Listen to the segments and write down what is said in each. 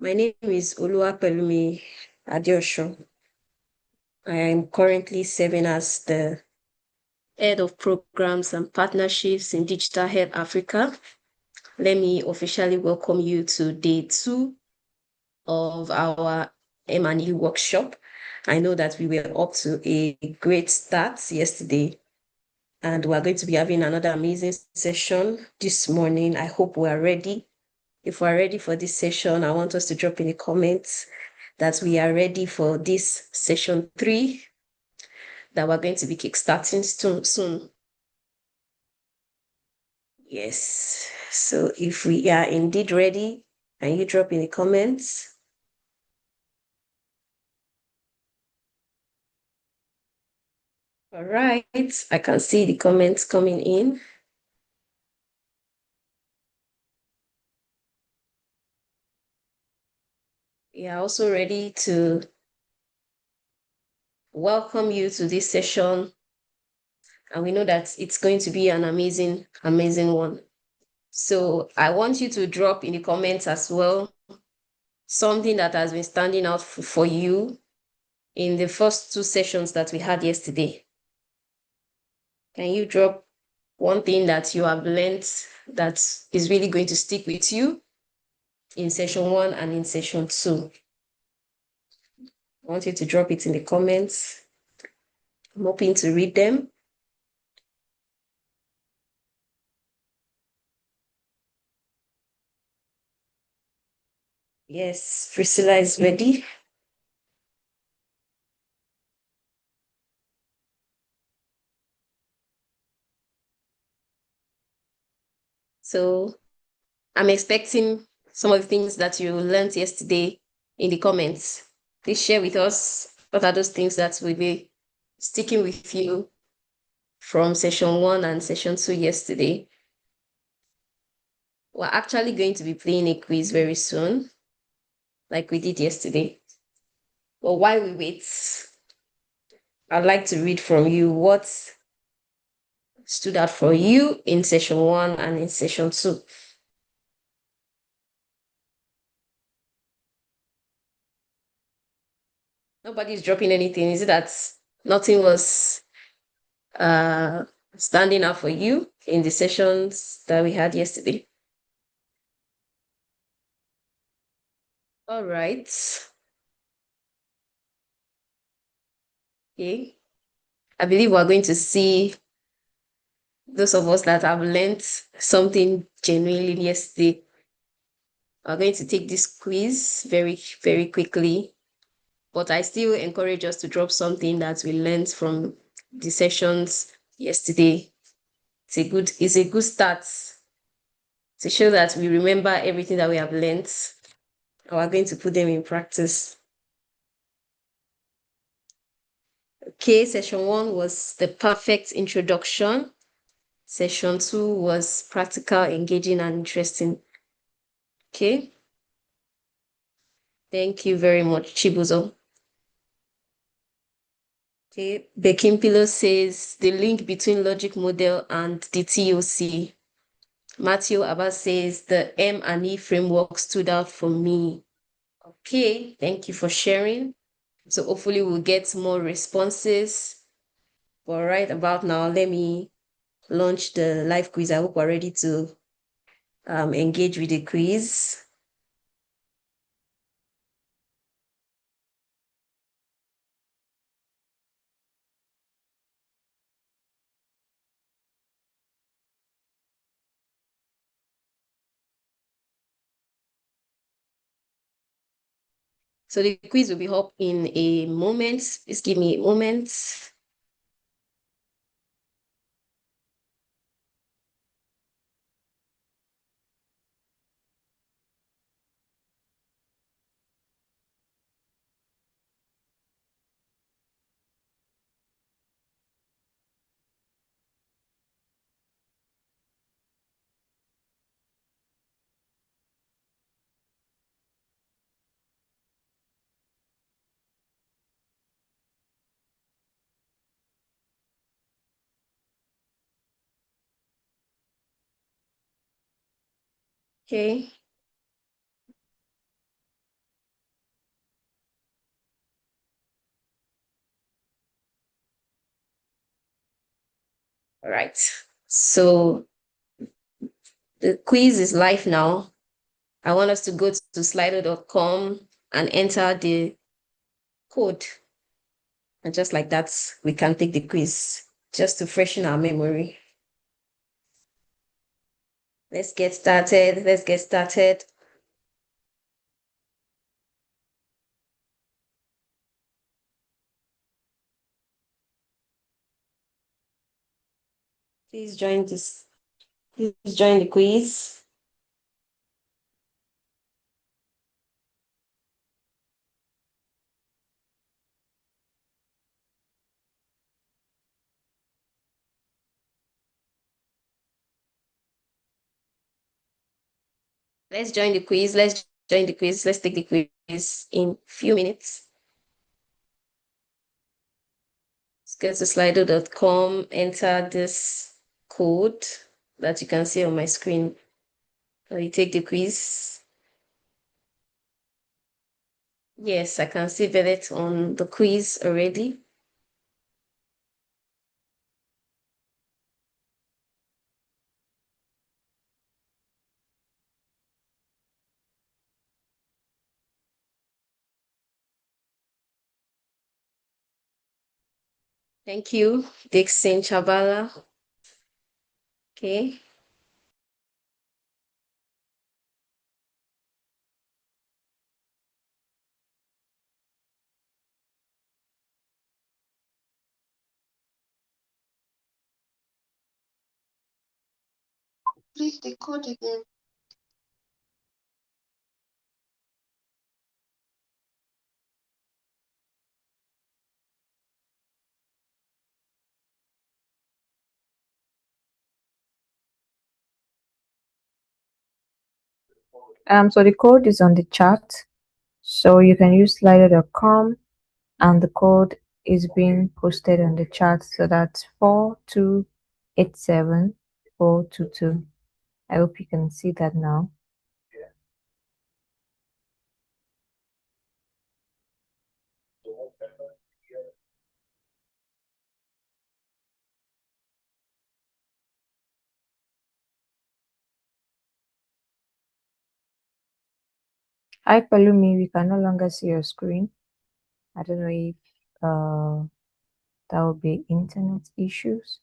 My name is Oluwapelumi Adeosun. I am currently serving as the Head of Programs and Partnerships in Digital Health Africa. Let me officially welcome you to day 2 of our M&E workshop. I know that we were up to a great start yesterday, and we're going to be having another amazing session this morning. I hope we are ready. If we're ready for this session, I want us to drop in the comments that we are ready for this session 3 that we're going to be kickstarting soon. Yes. So if we are indeed ready, can you drop in the comments? All right. I can see the comments coming in. We are also ready to welcome you to this session. And we know that it's going to be an amazing, amazing one. So I want you to drop in the comments as well something that has been standing out for you in the first 2 sessions that we had yesterday. Can you drop one thing that you have learned that is really going to stick with you in session 1 and in session 2? I want you to drop it in the comments. I'm hoping to read them. Yes, Priscilla is ready. So I'm expecting some of the things that you learned yesterday in the comments. Please share with us what are those things that will be sticking with you from session 1 and session 2 yesterday. We're actually going to be playing a quiz very soon, like we did yesterday. But while we wait, I'd like to read from you what stood out for you in session 1 and in session 2. Nobody's dropping anything. Is it that nothing was uh, standing out for you in the sessions that we had yesterday? All right. Okay. I believe we're going to see those of us that have learned something genuinely yesterday. We're going to take this quiz very, very quickly, but I still encourage us to drop something that we learned from the sessions yesterday. It's a good start to show that we remember everything that we have learned. And we're going to put them in practice. Okay, session 1 was the perfect introduction. Session 2 was practical, engaging, and interesting. Okay. Thank you very much, Chibuzo. Okay, Bekimpilo says the link between logic model and the TOC. Matthew Abbas says the M&E framework stood out for me. Okay, thank you for sharing. So hopefully we'll get more responses. But right about now, let me launch the live quiz. I hope we're ready to engage with the quiz. So the quiz will be up in a moment. Please give me a moment. Okay. All right. So the quiz is live now. I want us to go to slido.com and enter the code. And just like that, we can take the quiz just to freshen our memory. Let's get started. Let's get started. Please join this. Please join the quiz. Let's join the quiz. Let's join the quiz. Let's take the quiz in few minutes. Let's go to slido.com, enter this code that you can see on my screen. You take the quiz. Yes, I can see Violet on the quiz already. Thank you, Dixon Chavala. Okay. Please the code again. So the code is on the chat. So you can use slider.com and the code is being posted on the chat. So that's 4287422. I hope you can see that now. Hi, Palumi, we can no longer see your screen. I don't know if that will be internet issues.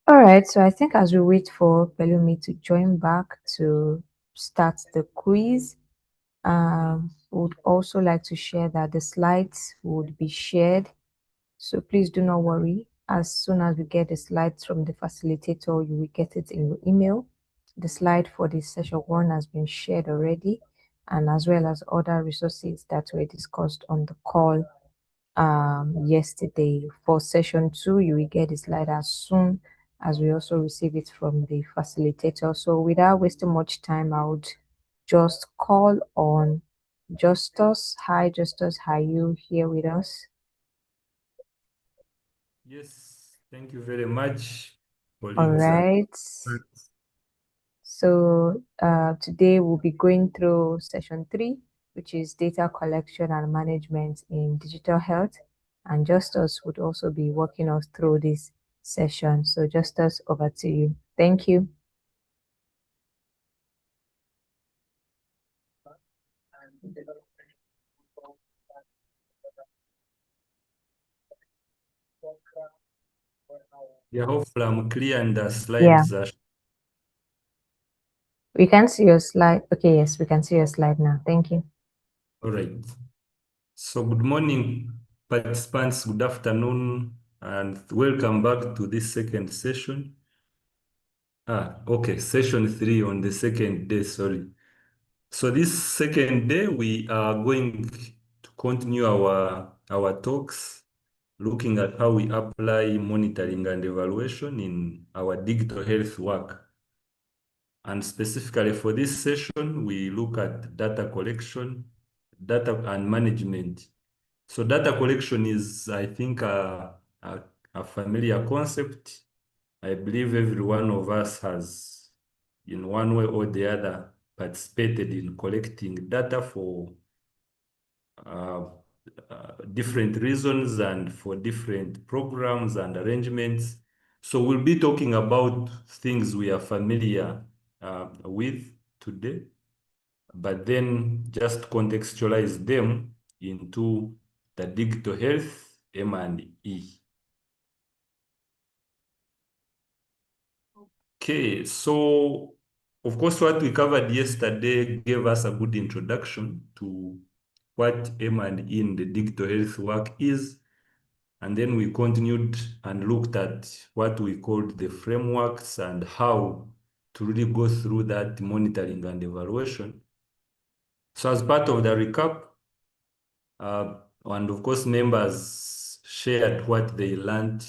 All right, so I think as we wait for Palumi to join back to start the quiz, would also like to share that the slides would be shared. So please do not worry. As soon as we get the slides from the facilitator, you will get it in your email. The slide for this session one has been shared already, and as well as other resources that were discussed on the call yesterday. For session two, you will get the slide as soon as we also receive it from the facilitator. So without wasting much time, I would just call on Justus. Hi, Justus. Are you here with us? Yes, thank you very much, All Pauline. right. So today we'll be going through session 3, which is data collection and management in digital health. And Justus would also be walking us through this session. So Justus, over to you. Thank you. Yeah, hopefully I'm clear and the Yeah, slides are. we can see your slide. Okay, yes, we can see your slide now. Thank you. All right. So good morning, participants. Good afternoon, and welcome back to this second session. Okay, session 3 on the second day, sorry. So this second day, we are going to continue our talks, looking at how we apply monitoring and evaluation in our digital health work. And specifically for this session, we look at data collection, data and management. So data collection is, I think, a familiar concept. I believe every one of us has, in one way or the other, participated in collecting data for different reasons and for different programs and arrangements. So we'll be talking about things we are familiar with today, but then just contextualize them into the digital health M&E. Okay, so of course what we covered yesterday gave us a good introduction to what M&E in the digital health work is. And then we continued and looked at what we called the frameworks and how to really go through that monitoring and evaluation. So as part of the recap, and of course members shared what they learned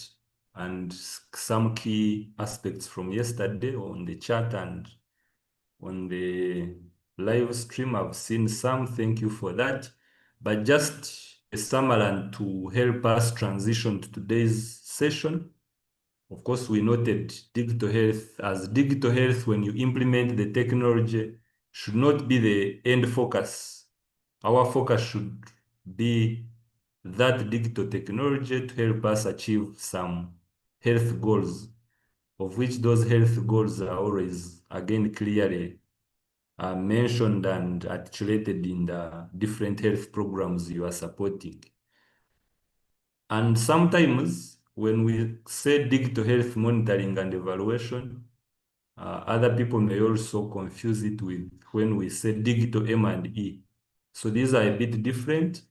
and some key aspects from yesterday on the chat and on the live stream. I've seen some, thank you for that. But just a summary to help us transition to today's session. Of course, we noted digital health as digital health when you implement the technology should not be the end focus. Our focus should be that digital technology to help us achieve some health goals, of which those health goals are always, again, clearly mentioned and articulated in the different health programs you are supporting. And sometimes when we say digital health monitoring and evaluation, other people may also confuse it with when we say digital M&E. So these are a bit different.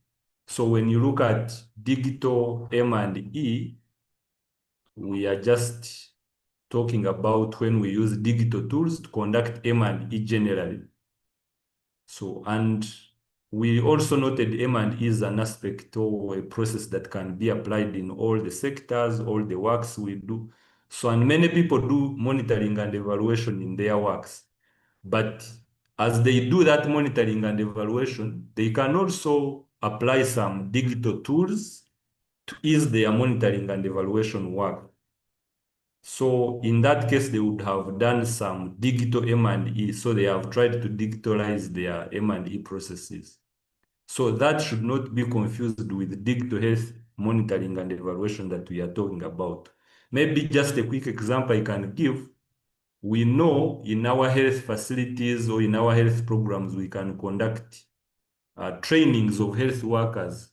So when you look at digital M&E, we are just talking about when we use digital tools to conduct M&E generally. So, and we also noted M&E is an aspect or a process that can be applied in all the sectors, all the works we do. So, and many people do monitoring and evaluation in their works. But as they do that monitoring and evaluation, they can also apply some digital tools to ease their monitoring and evaluation work. So in that case, they would have done some digital M&E. So they have tried to digitalize their M&E processes. So that should not be confused with digital health monitoring and evaluation that we are talking about. Maybe just a quick example I can give. We know in our health facilities or in our health programs, we can conduct trainings of health workers.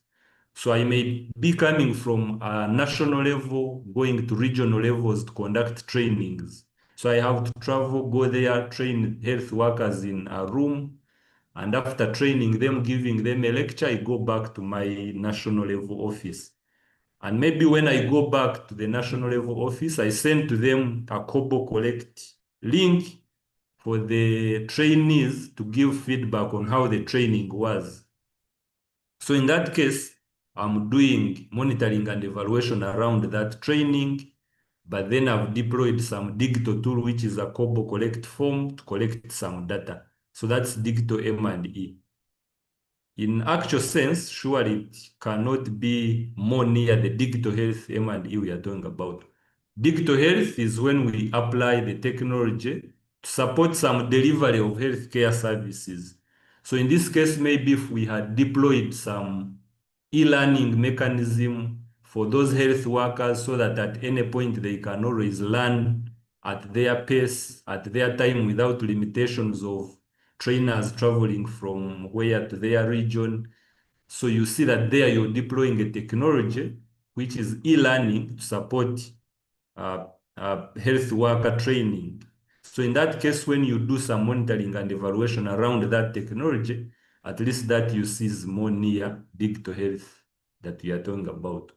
So I may be coming from a national level, going to regional levels to conduct trainings. So I have to travel, go there, train health workers in a room. And after training them, giving them a lecture, I go back to my national level office. And maybe when I go back to the national level office, I send to them a Kobo Collect link for the trainees to give feedback on how the training was. So in that case, I'm doing monitoring and evaluation around that training, but then I've deployed some digital tool, which is a Kobo Collect form to collect some data. So that's digital M&E. In actual sense, surely it cannot be more near the digital health M&E we are talking about. Digital health is when we apply the technology to support some delivery of healthcare services. So in this case, maybe if we had deployed some e-learning mechanism for those health workers so that at any point they can always learn at their pace, at their time without limitations of trainers traveling from where to their region. So you see that there you're deploying a technology which is e-learning to support health worker training. So in that case, when you do some monitoring and evaluation around that technology, at least that you see is more near digital health that we are talking about.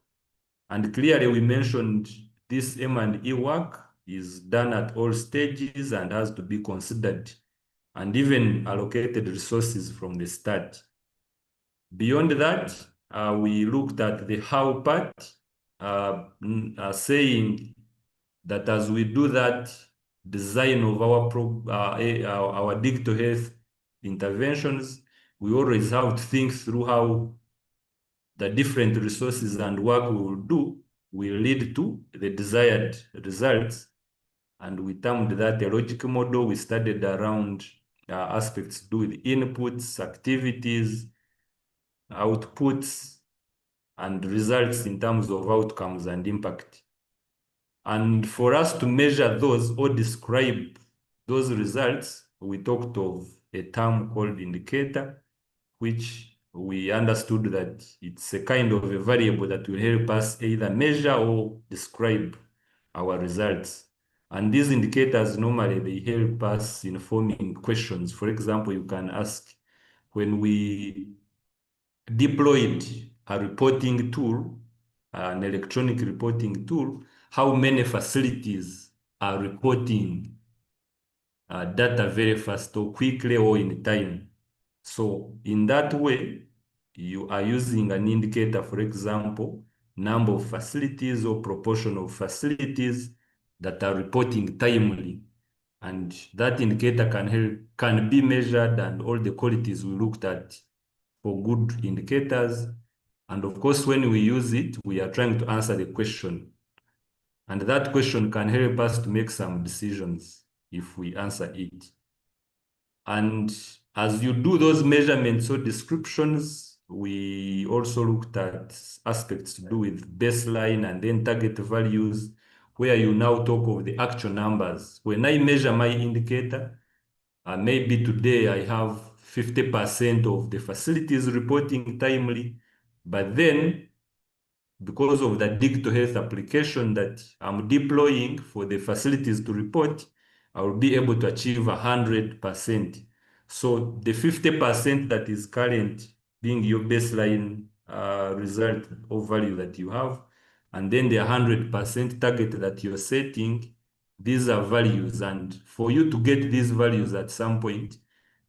And clearly we mentioned this M&E work is done at all stages and has to be considered and even allocated resources from the start. Beyond that, we looked at the how part, saying that as we do that design of our digital health interventions, we always have to think through how the different resources and work we will do will lead to the desired results. And we termed that a logic model. We studied around aspects to do with inputs, activities, outputs, and results in terms of outcomes and impact. And for us to measure those or describe those results, we talked of a term called indicator, which we understood that it's a kind of a variable that will help us either measure or describe our results. And these indicators normally they help us in forming questions. For example, you can ask, when we deployed a reporting tool, an electronic reporting tool, how many facilities are reporting data very fast or quickly or in time. So in that way, you are using an indicator, for example, number of facilities or proportion of facilities that are reporting timely. And that indicator can be measured, and all the qualities we looked at for good indicators. And of course, when we use it, we are trying to answer the question. And that question can help us to make some decisions if we answer it. And as you do those measurements or descriptions, we also looked at aspects to do with baseline and then target values, where you now talk of the actual numbers. When I measure my indicator, maybe today I have 50% of the facilities reporting timely, but then because of the digital health application that I'm deploying for the facilities to report, I will be able to achieve 100%. So the 50% that is current being your baseline result or value that you have, and then the 100% target that you're setting, these are values. And for you to get these values at some point,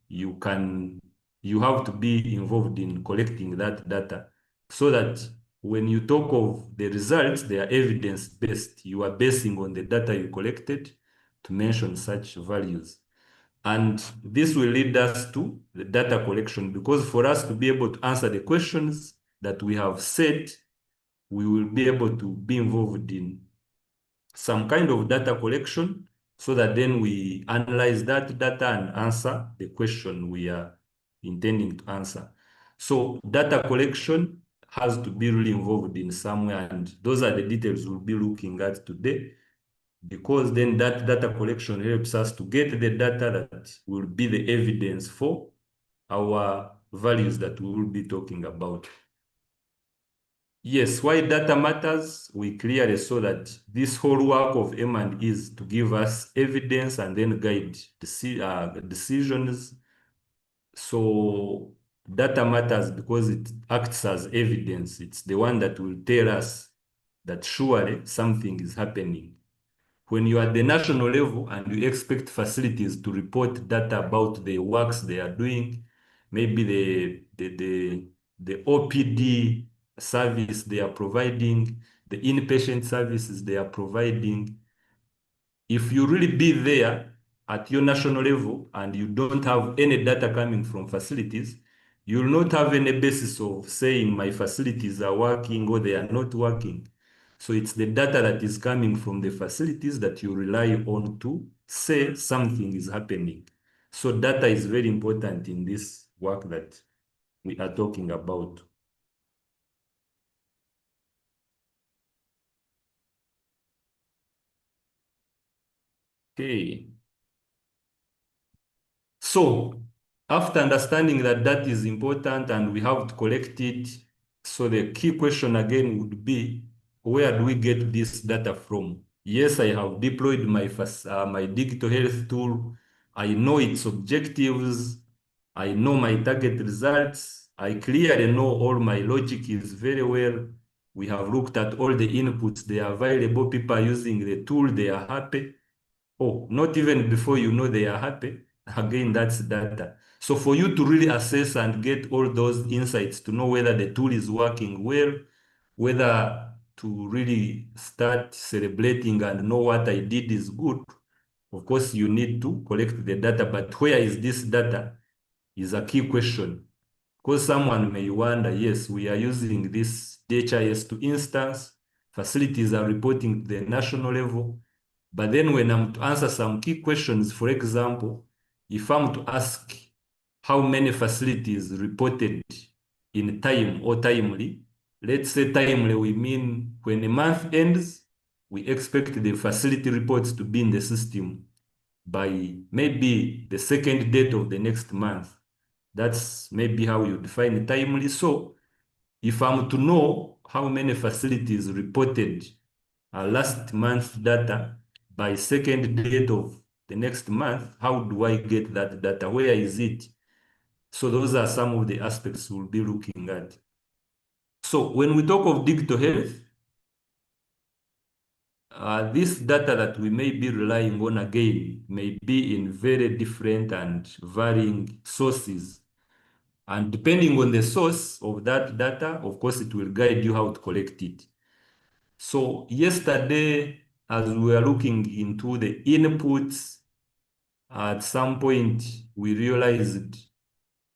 you have to be involved in collecting that data so that when you talk of the results, they are evidence-based. You are basing on the data you collected to mention such values. And this will lead us to the data collection, because for us to be able to answer the questions that we have set, we will be able to be involved in some kind of data collection so that then we analyze that data and answer the question we are intending to answer. So data collection has to be really involved in somewhere, and those are the details we'll be looking at today, because then that data collection helps us to get the data that will be the evidence for our values that we will be talking about. Yes, why data matters, we clearly saw that this whole work of M&E is to give us evidence and then guide decisions. So data matters because it acts as evidence. It's the one that will tell us that surely something is happening. When you are at the national level and you expect facilities to report data about the works they are doing, maybe the OPD service they are providing, the inpatient services they are providing, if you really be there at your national level and you don't have any data coming from facilities, you will not have any basis of saying my facilities are working or they are not working. So it's the data that is coming from the facilities that you rely on to say something is happening. So data is very important in this work that we are talking about. Okay. So after understanding that that is important and we have to collect it, so the key question again would be, where do we get this data from? Yes, I have deployed my digital health tool. I know its objectives. I know my target results. I clearly know all my logic is very well. We have looked at all the inputs. They are available. People are using the tool. They are happy. Oh, not even before you know they are happy. Again, that's data. So for you to really assess and get all those insights to know whether the tool is working well, whether to really start celebrating and know what I did is good, of course, you need to collect the data. But where is this data is a key question. Because someone may wonder, yes, we are using this DHIS2 instance, facilities are reporting to the national level, but then when I'm to answer some key questions, for example, if I'm to ask how many facilities reported in time or timely, let's say timely, we mean when a month ends, we expect the facility reports to be in the system by maybe the second date of the next month. That's maybe how you define timely. So if I'm to know how many facilities reported last month's data by second date of the next month, how do I get that data? Where is it? So those are some of the aspects we'll be looking at. So when we talk of digital health, this data that we may be relying on again may be in very different and varying sources. And depending on the source of that data, of course, it will guide you how to collect it. So yesterday, as we were looking into the inputs, at some point we realized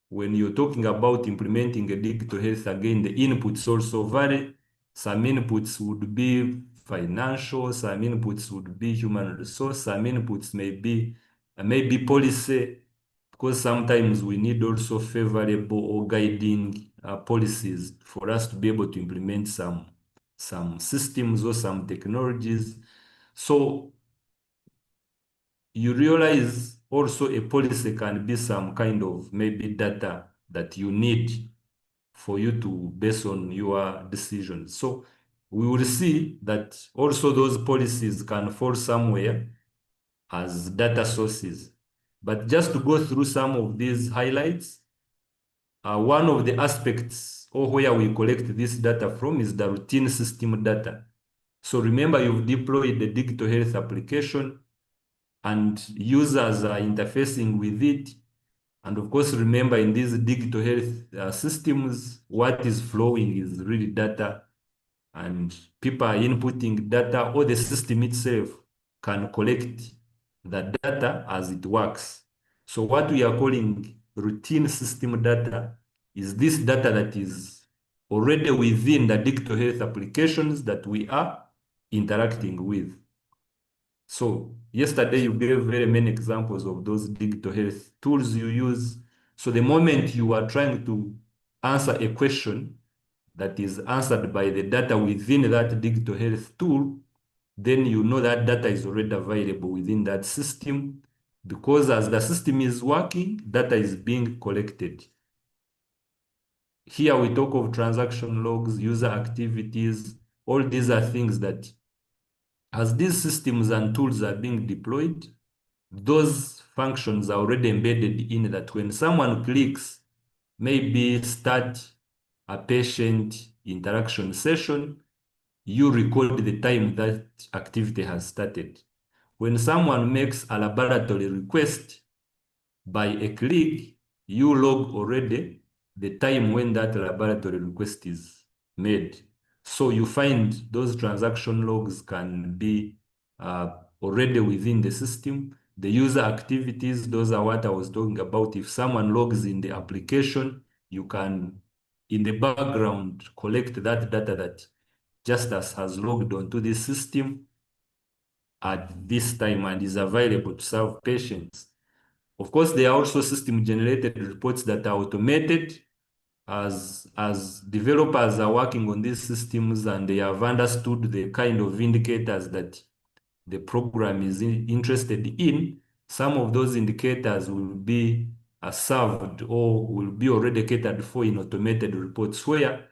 when you're talking about implementing a digital health, again, the inputs also vary. Some inputs would be financial, some inputs would be human resource, some inputs may be policy, because sometimes we need also favorable or guiding policies for us to be able to implement some systems or some technologies. So you realize also a policy can be some kind of maybe data that you need for you to base on your decisions. So we will see that also those policies can fall somewhere as data sources. But just to go through some of these highlights, one of the aspects or where we collect this data from is the routine system data. So remember, you've deployed the digital health application and users are interfacing with it. And of course, remember, in these digital health systems, what is flowing is really data, and people are inputting data, or the system itself can collect the data as it works. So what we are calling routine system data is this data that is already within the digital health applications that we are interacting with. So yesterday you gave very many examples of those digital health tools you use. So the moment you are trying to answer a question that is answered by the data within that digital health tool, then you know that data is already available within that system, because as the system is working, data is being collected. Here we talk of transaction logs, user activities. All these are things that, as these systems and tools are being deployed, those functions are already embedded in that. When someone clicks, maybe start a patient interaction session, you record the time that activity has started. When someone makes a laboratory request by a click, you log already the time when that laboratory request is made. So you find those transaction logs can be already within the system. The user activities, those are what I was talking about. If someone logs in the application, you can, in the background, collect that data that Justice has logged onto this system at this time and is available to serve patients. Of course, there are also system-generated reports that are automated as developers are working on these systems and they have understood the kind of indicators that the program is interested in. Some of those indicators will be served or will be already catered for in automated reports, where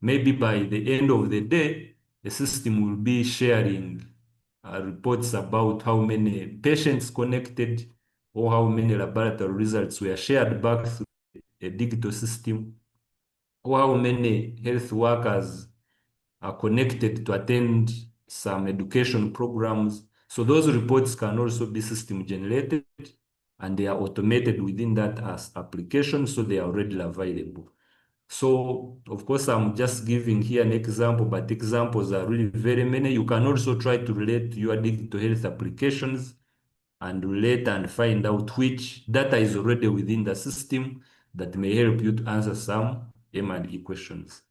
maybe by the end of the day, the system will be sharing reports about how many patients connected or how many laboratory results were shared back through a digital system, or how many health workers are connected to attend some education programs. So those reports can also be system generated and they are automated within that as applications, so they are already available. So of course, I'm just giving here an example, but examples are really very many. You can also try to relate your digital health applications and relate and find out which data is already within the system that may help you to answer some M&E questions.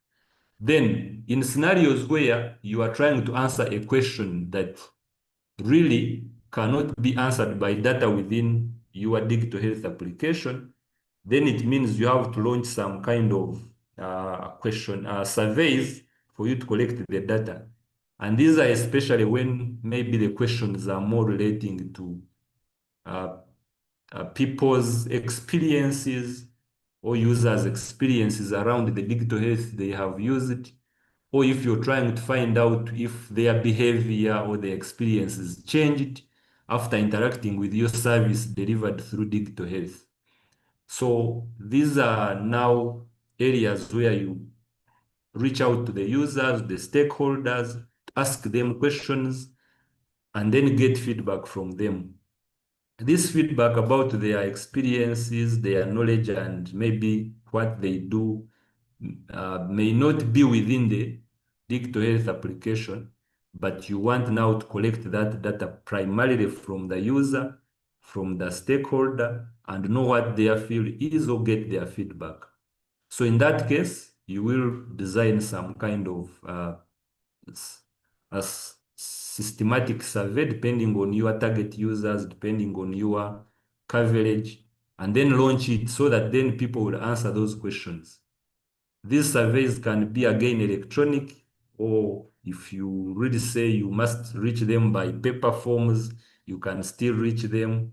Then, in scenarios where you are trying to answer a question that really cannot be answered by data within your digital health application, then it means you have to launch some kind of surveys for you to collect the data. And these are especially when maybe the questions are more relating to uh, people's experiences or users' experiences around the digital health they have used, or if you're trying to find out if their behavior or their experiences changed after interacting with your service delivered through digital health. So these are now areas where you reach out to the users, the stakeholders, ask them questions, and then get feedback from them. This feedback about their experiences, their knowledge, and maybe what they do may not be within the digital health application, but you want now to collect that data primarily from the user, from the stakeholder, and know what their field is or get their feedback. So in that case, you will design some kind of a systematic survey depending on your target users, depending on your coverage, and then launch it so that then people will answer those questions. These surveys can be again electronic, or if you really say you must reach them by paper forms, you can still reach them.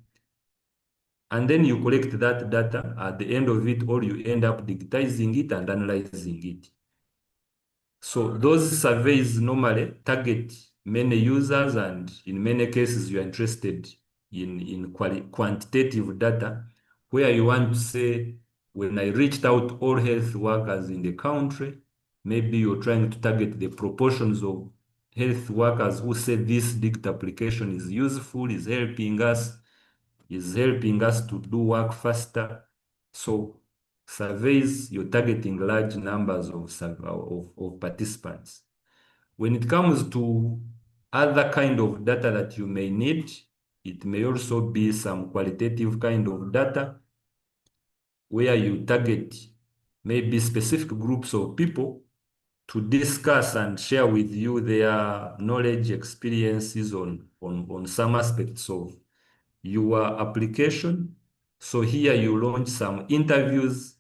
And then you collect that data at the end of it, or you end up digitizing it and analyzing it. So those surveys normally target many users, and in many cases you are interested in quantitative data, where you want to say, when I reached out all health workers in the country, maybe you're trying to target the proportions of health workers who say this digital application is useful, is helping us to do work faster. So surveys, you're targeting large numbers of participants. When it comes to other kind of data that you may need, it may also be some qualitative kind of data where you target maybe specific groups of people to discuss and share with you their knowledge, experiences on some aspects of your application. So here you launch some interviews,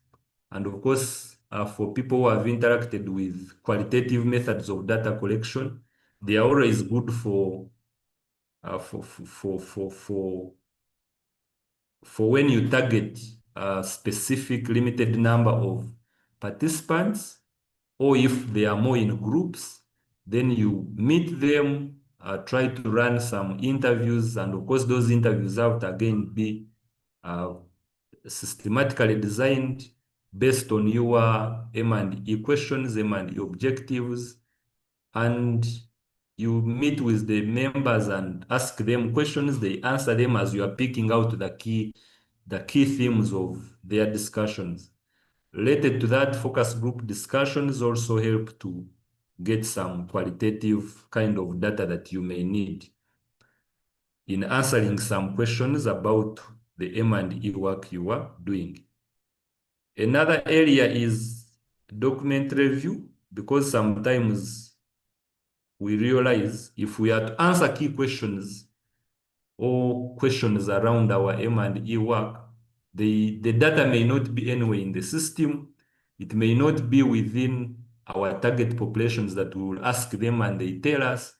and of course, for people who have interacted with qualitative methods of data collection, they are always good for when you target a specific limited number of participants, or if they are more in groups, then you meet them, try to run some interviews, and of course those interviews have to again be systematically designed based on your M&E questions, M&E objectives, and you meet with the members and ask them questions. They answer them as you are picking out the key themes of their discussions. Related to that, focus group discussions also help to get some qualitative kind of data that you may need in answering some questions about the M&E work you are doing. Another area is document review, because sometimes we realize if we are to answer key questions or questions around our M&E work, the data may not be anywhere in the system. It may not be within our target populations that we will ask them and they tell us,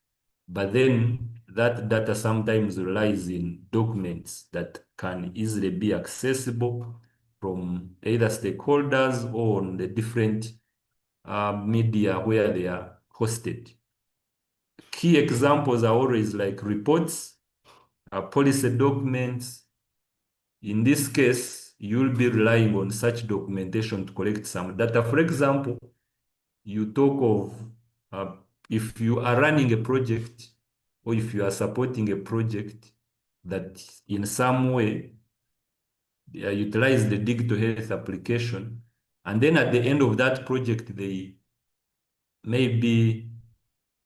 but then that data sometimes relies in documents that can easily be accessible from either stakeholders or on the different media where they are hosted. Key examples are always like reports, policy documents. In this case, you'll be relying on such documentation to collect some data. For example, you talk of if you are running a project, or if you are supporting a project that in some way utilize the digital health application, and then at the end of that project, they maybe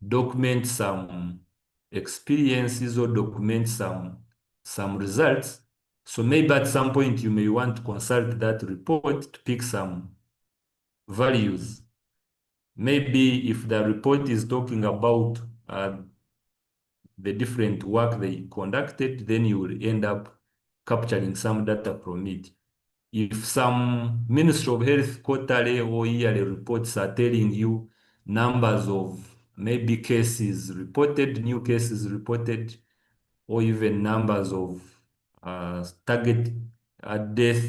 document some experiences or document some results. So maybe at some point you may want to consult that report to pick some values. Maybe if the report is talking about the different work they conducted, then you will end up capturing some data from it. If some Ministry of Health quarterly or yearly reports are telling you numbers of maybe cases reported, new cases reported, or even numbers of target death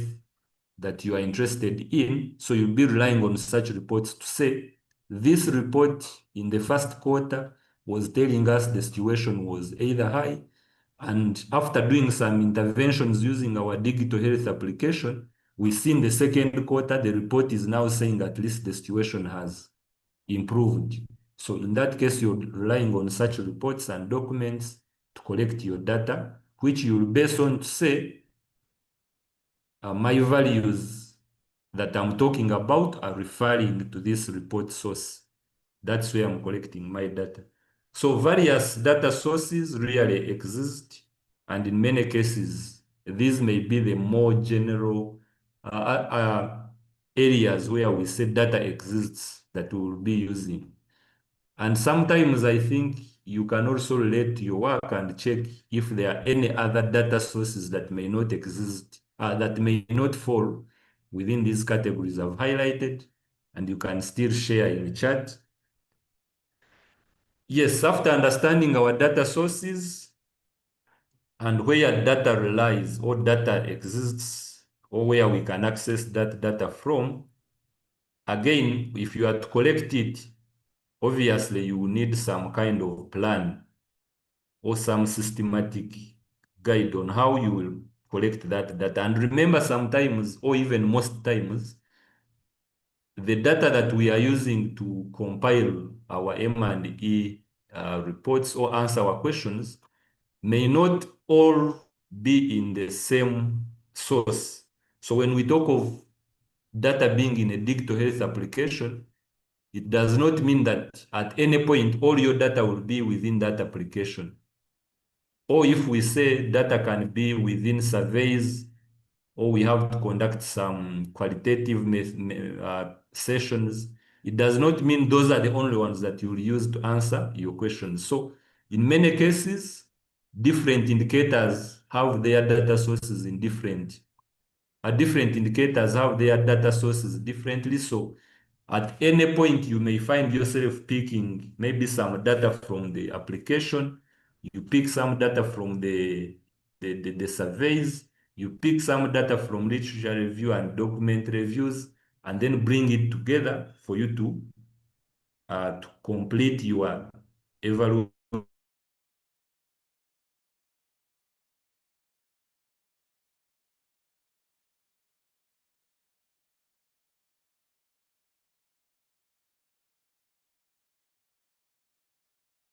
that you are interested in. So you'll be relying on such reports to say, this report in the first quarter was telling us the situation was either high, and after doing some interventions using our digital health application, within the second quarter, the report is now saying at least the situation has improved. So in that case, you're relying on such reports and documents to collect your data, which you'll base on to say, my values that I'm talking about are referring to this report source. That's where I'm collecting my data. So various data sources really exist, and in many cases, these may be the more general areas where we say data exists that we will be using. And sometimes I think you can also relate your work and check if there are any other data sources that may not exist, that may not fall within these categories I've highlighted, and you can still share in the chat. Yes, after understanding our data sources and where data relies or data exists, or where we can access that data from, again, if you are to collect it, obviously you will need some kind of plan or some systematic guide on how you will collect that data. And remember, sometimes, or even most times, the data that we are using to compile our M&E reports or answer our questions may not all be in the same source. So when we talk of data being in a digital health application, it does not mean that at any point all your data will be within that application. Or if we say data can be within surveys, or we have to conduct some qualitative sessions, it does not mean those are the only ones that you'll use to answer your questions. So in many cases, different indicators have their data sources in different indicators have their data sources differently. So at any point, you may find yourself picking maybe some data from the application, you pick some data from the surveys, you pick some data from literature review and document reviews, and then bring it together for you to complete your evaluation.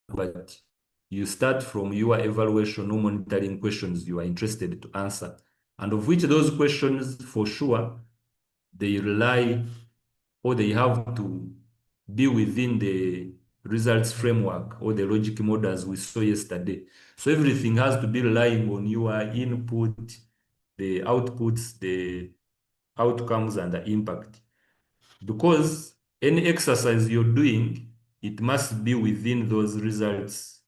But you start from your evaluation or monitoring questions you are interested to answer, and of which those questions, for sure, they rely or they have to be within the results framework or the logic models we saw yesterday. So everything has to be relying on your input, the outputs, the outcomes, and the impact. Because any exercise you're doing, it must be within those results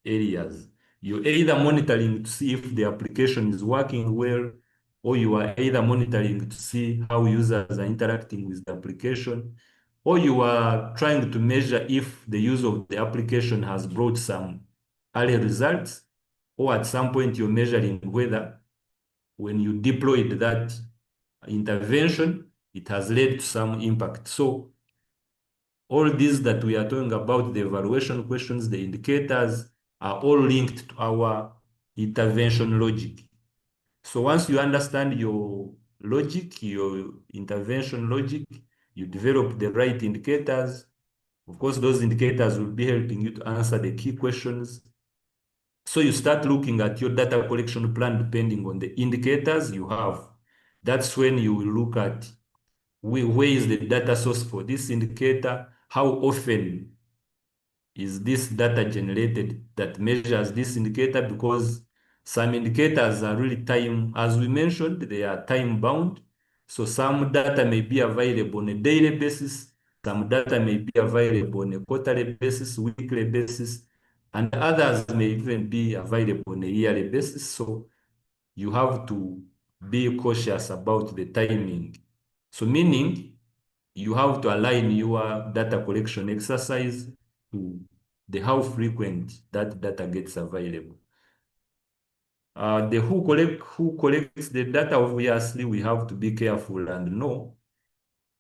areas. You're either monitoring to see if the application is working well, or you are either monitoring to see how users are interacting with the application, or you are trying to measure if the use of the application has brought some early results, or at some point you're measuring whether when you deployed that intervention, it has led to some impact. So all these that we are talking about, the evaluation questions, the indicators, are all linked to our intervention logic. So once you understand your logic, your intervention logic, you develop the right indicators. Of course, those indicators will be helping you to answer the key questions. So you start looking at your data collection plan depending on the indicators you have. That's when you will look at where is the data source for this indicator, how often is this data generated that measures this indicator, because some indicators are really time, as we mentioned, they are time bound. So some data may be available on a daily basis, some data may be available on a quarterly basis, weekly basis, and others may even be available on a yearly basis. So you have to be cautious about the timing. So meaning you have to align your data collection exercise to the how frequent that data gets available. The who collects the data, obviously, we have to be careful and know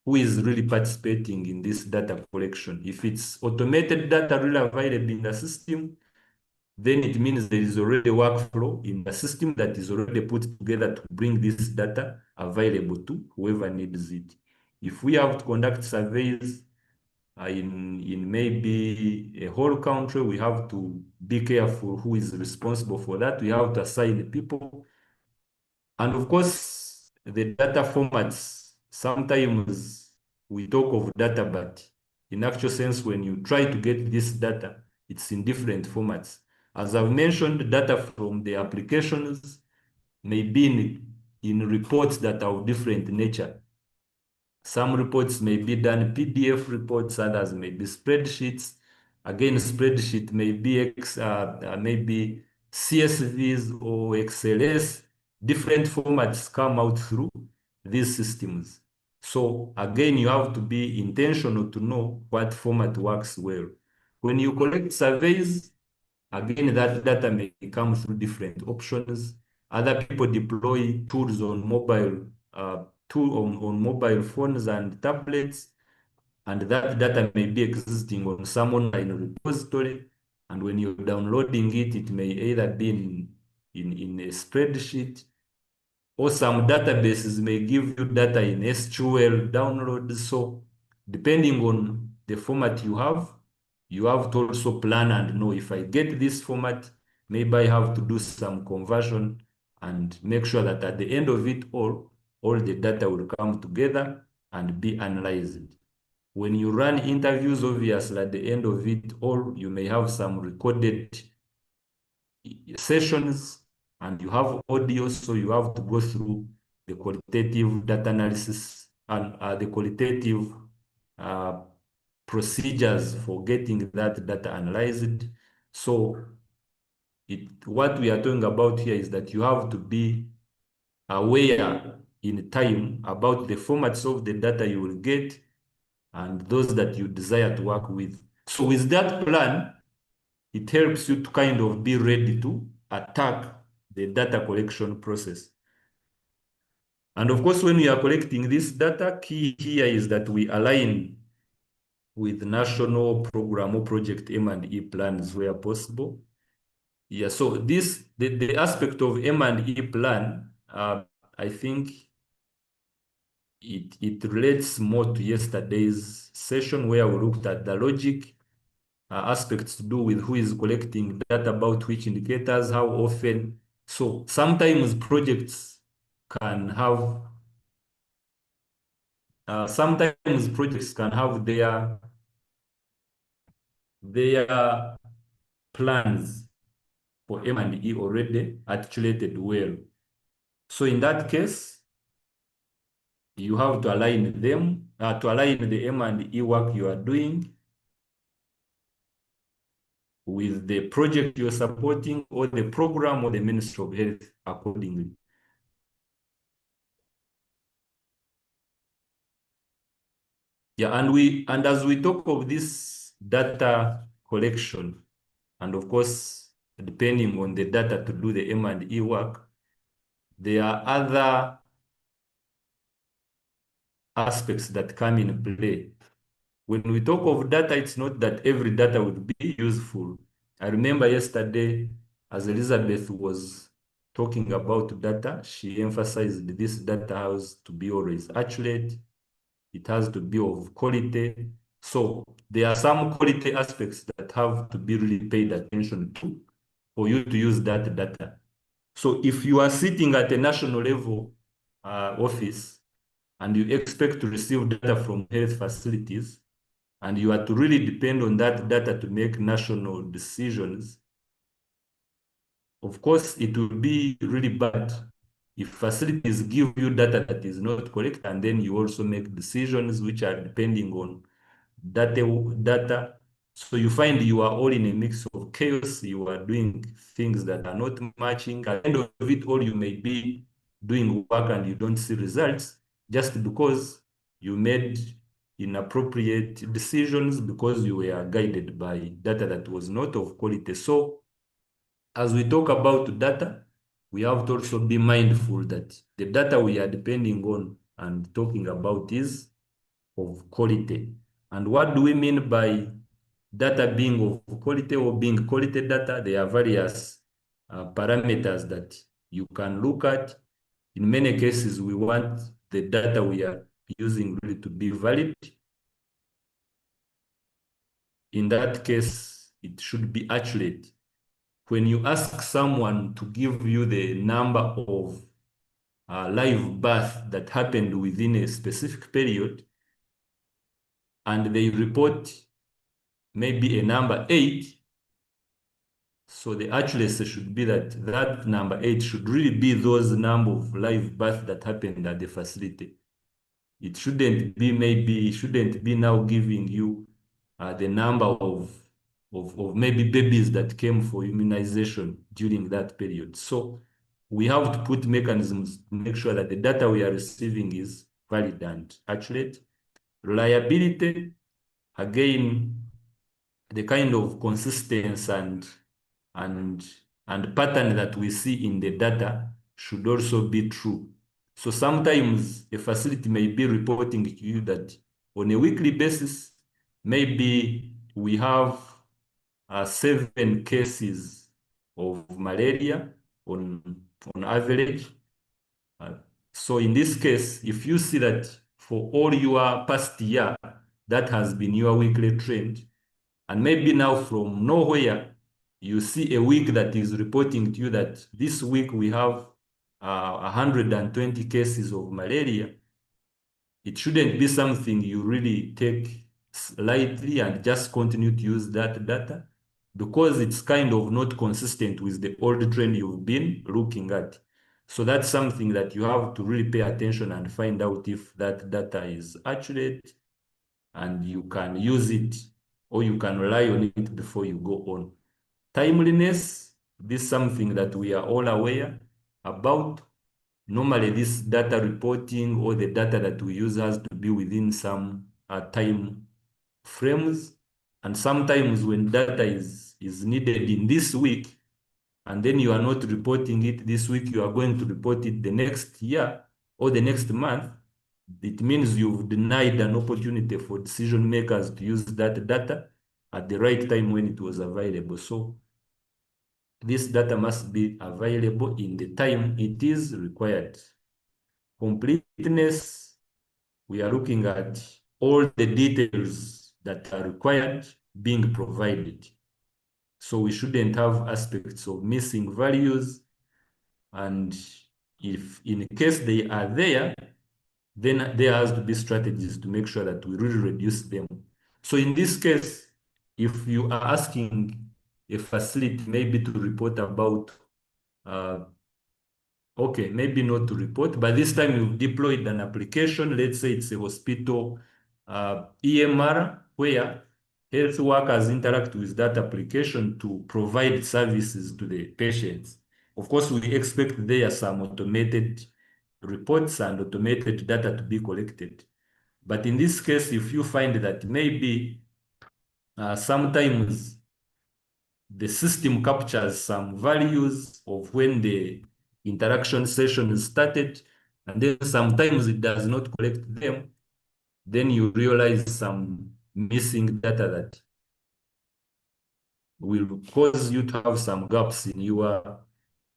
who is really participating in this data collection. If it's automated data really available in the system, then it means there is already a workflow in the system that is already put together to bring this data available to whoever needs it. If we have to conduct surveys in maybe a whole country, we have to be careful who is responsible for that. We have to assign people. And of course, the data formats, sometimes we talk of data, but in actual sense, when you try to get this data, it's in different formats. As I've mentioned, data from the applications may be in reports that are of different nature. Some reports may be done PDF reports, others may be spreadsheets. Again, spreadsheet may be maybe CSVs or XLS. Different formats come out through these systems. So again, you have to be intentional to know what format works well. When you collect surveys, again, that data may come through different options. Other people deploy tools on mobile phones and tablets, and that data may be existing on some online repository. And when you're downloading it, it may either be in a spreadsheet, or some databases may give you data in SQL downloads. So depending on the format you have to also plan and know, if I get this format, maybe I have to do some conversion and make sure that at the end of it all the data will come together and be analyzed. When you run interviews, obviously at the end of it all, you may have some recorded sessions and you have audio, so you have to go through the qualitative data analysis and the qualitative uh, procedures for getting that data analyzed. So what we are talking about here is that you have to be aware in time about the formats of the data you will get and those that you desire to work with. So with that plan, it helps you to kind of be ready to attack the data collection process. And of course, when we are collecting this data, key here is that we align with national program or project M&E plans where possible. Yeah, so the aspect of M&E plan, I think it relates more to yesterday's session where we looked at the logic aspects to do with who is collecting data about which indicators, how often. So sometimes projects can have their plans for M&E already articulated well. So in that case, you have to align them, to align the M&E work you are doing with the project you're supporting or the program or the Ministry of Health accordingly. Yeah, and as we talk of this data collection, and of course, depending on the data to do the M&E work, there are other aspects that come in play. When we talk of data, it's not that every data would be useful. I remember yesterday, as Elizabeth was talking about data, she emphasized this data has to be always accurate. It has to be of quality. So there are some quality aspects that have to be really paid attention to for you to use that data. So if you are sitting at a national level office and you expect to receive data from health facilities, and you are to really depend on that data to make national decisions, of course, it will be really bad if facilities give you data that is not correct, and then you also make decisions which are depending on data. So you find you are all in a mix of chaos. You are doing things that are not matching. At the end of it all, you may be doing work and you don't see results just because you made inappropriate decisions because you were guided by data that was not of quality. So as we talk about data, we have to also be mindful that the data we are depending on and talking about is of quality. And what do we mean by data being of quality or being quality data? There are various parameters that you can look at. In many cases, we want the data we are using really to be valid. In that case, it should be accurate. When you ask someone to give you the number of live birth that happened within a specific period, and they report maybe a number 8, so the accuracy should be that that number 8 should really be those number of live birth that happened at the facility. It shouldn't be now giving you the number of maybe babies that came for immunization during that period. So we have to put mechanisms to make sure that the data we are receiving is valid and accurate. Reliability, again, the kind of consistency and and pattern that we see in the data should also be true. So sometimes a facility may be reporting to you that on a weekly basis, maybe we have 7 cases of malaria on average. Uh, so in this case, if you see that for all your past year, that has been your weekly trend, and maybe now from nowhere, you see a week that is reporting to you that this week we have 120 cases of malaria. It shouldn't be something you really take lightly and just continue to use that data because it's kind of not consistent with the old trend you've been looking at. So that's something that you have to really pay attention and find out if that data is accurate and you can use it or you can rely on it before you go on. Timeliness, this is something that we are all aware about. Normally, this data reporting or the data that we use has to be within some time frames. And sometimes when data is needed in this week, and then you are not reporting it this week, you are going to report it the next year or the next month, it means you've denied an opportunity for decision makers to use that data at the right time when it was available. So this data must be available in the time it is required. Completeness, we are looking at all the details that are required being provided. So we shouldn't have aspects of missing values. And if in case they are there, then there has to be strategies to make sure that we really reduce them. So in this case, if you are asking a facility maybe to report about uh, okay, maybe not to report, but this time you've deployed an application. Let's say it's a hospital EMR where health workers interact with that application to provide services to the patients. Of course, we expect there are some automated reports and automated data to be collected. But in this case, if you find that maybe sometimes the system captures some values of when the interaction session started, and then sometimes it does not collect them, then you realize some missing data that will cause you to have some gaps in your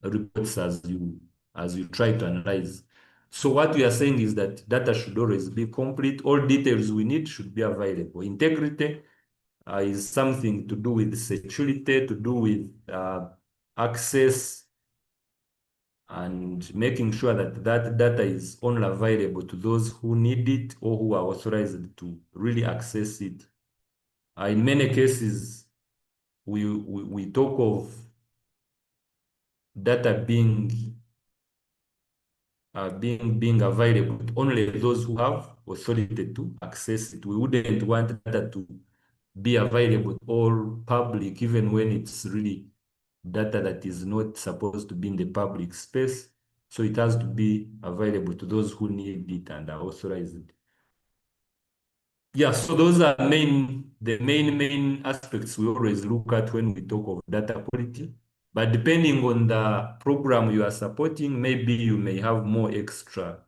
reports as you try to analyze. So what we are saying is that data should always be complete. All details we need should be available. Integrity is something to do with security, to do with access, and making sure that that data is only available to those who need it or who are authorized to really access it. In many cases, we talk of data being available to only those who have authority to access it. We wouldn't want data to be available to all public, even when it's really data that is not supposed to be in the public space. So it has to be available to those who need it and are authorized. Yeah, so those are the main aspects we always look at when we talk of data quality. But depending on the program you are supporting, maybe you may have more extra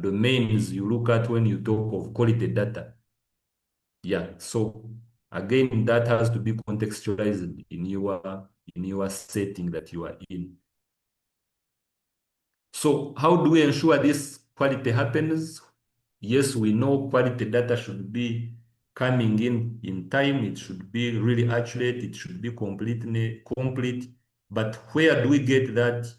domains you look at when you talk of quality data. Yeah, so again, that has to be contextualized in your setting that you are in. So how do we ensure this quality happens? Yes, we know quality data should be coming in time. It should be really accurate. It should be complete. But where do we get that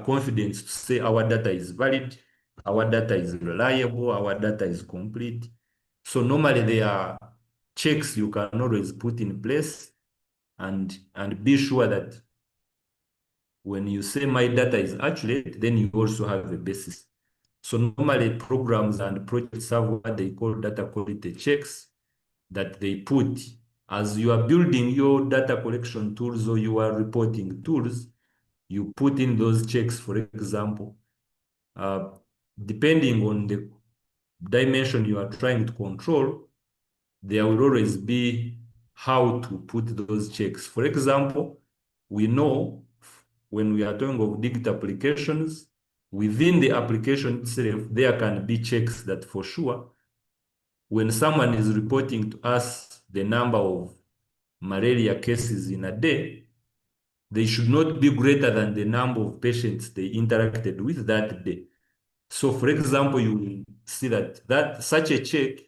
confidence to say our data is valid, our data is reliable, our data is complete? So normally there are checks you can always put in place and be sure that when you say my data is accurate, then you also have a basis. So normally programs and projects have what they call data quality checks that they put as you are building your data collection tools or your reporting tools, you put in those checks, for example, uh, depending on the dimension you are trying to control, there will always be how to put those checks. For example, we know when we are talking of digital applications, within the application itself, there can be checks that for sure, when someone is reporting to us the number of malaria cases in a day, they should not be greater than the number of patients they interacted with that day. So for example, you will see that such a check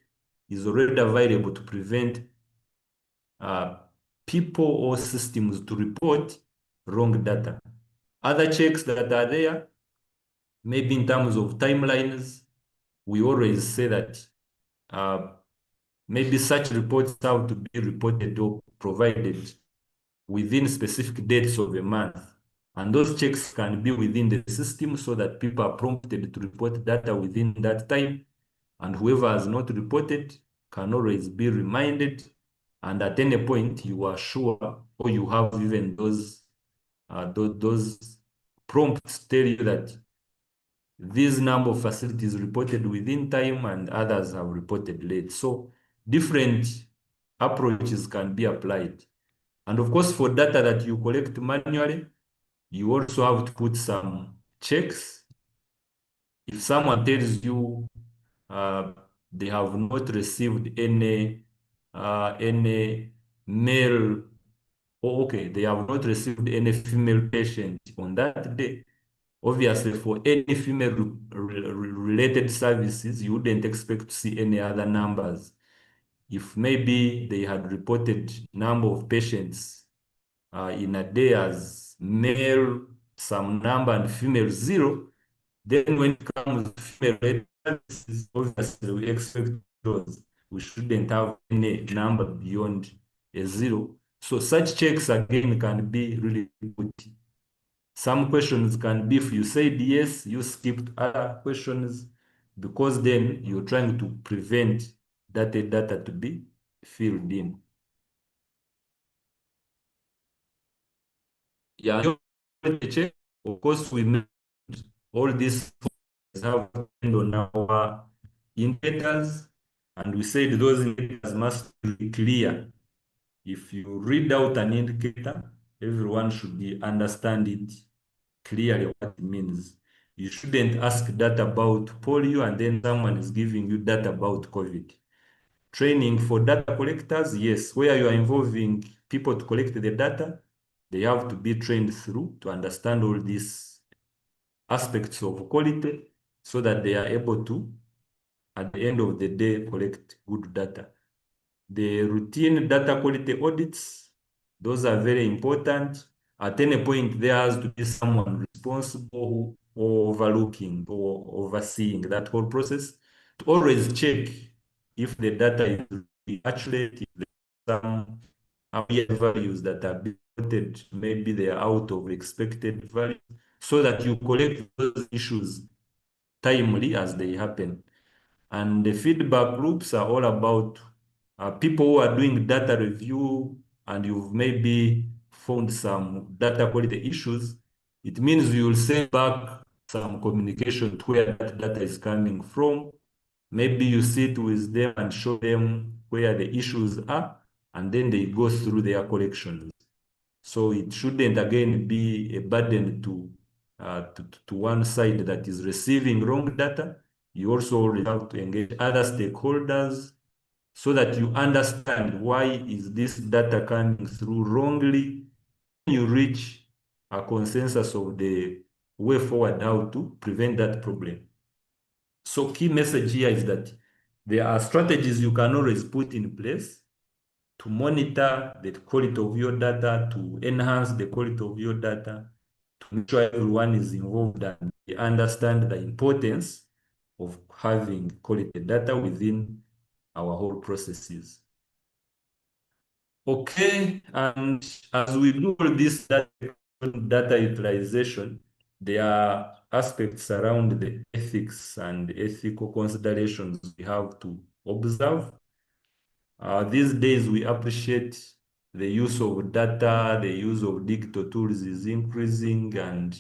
is already available to prevent uh, people or systems to report wrong data. Other checks that are there, maybe in terms of timelines, we always say that uh, maybe such reports have to be reported or provided within specific dates of a month. And those checks can be within the system so that people are prompted to report data within that time. And whoever has not reported can always be reminded. And at any point, you are sure, or you have even those prompts tell you that this number of facilities reported within time and others have reported late. So different approaches can be applied. And of course, for data that you collect manually, you also have to put some checks. If someone tells you uh, they have not received any male, oh, okay, they have not received any female patient on that day. Obviously, for any female related services, you wouldn't expect to see any other numbers. If maybe they had reported number of patients in a day as male some number and female zero, then when it comes to female related services, obviously we expect those. We shouldn't have any number beyond a zero. So such checks again can be really good. Some questions can be, if you said yes, you skipped other questions because then you're trying to prevent that data to be filled in. Yeah, check. Of course, we made all these have depend on our indicators, and we said those indicators must be clear. If you read out an indicator, everyone should understand it clearly what it means. You shouldn't ask data about polio and then someone is giving you data about COVID. Training for data collectors, yes, where you are involving people to collect the data, they have to be trained through to understand all these aspects of quality so that they are able to, at the end of the day, collect good data. The routine data quality audits, those are very important. At any point, there has to be someone responsible or overlooking or overseeing that whole process to always check if the data is really accurate, if there are some higher values that are being quoted, maybe they are out of expected value, so that you collect those issues timely as they happen. And the feedback loops are all about people who are doing data review and you've maybe found some data quality issues. It means you will send back some communication to where that data is coming from Maybe you sit with them and show them where the issues are, and then they go through their collections. So it shouldn't again be a burden to one side that is receiving wrong data. You also have to engage other stakeholders so that you understand why is this data coming through wrongly. You reach a consensus of the way forward, how to prevent that problem. So key message here is that there are strategies you can always put in place to monitor the quality of your data, to enhance the quality of your data, to make sure everyone is involved and they understand the importance of having quality data within our whole processes. Okay, and as we do all this data utilization, there are aspects around the ethics and ethical considerations we have to observe. These days, we appreciate the use of data, the use of digital tools is increasing, and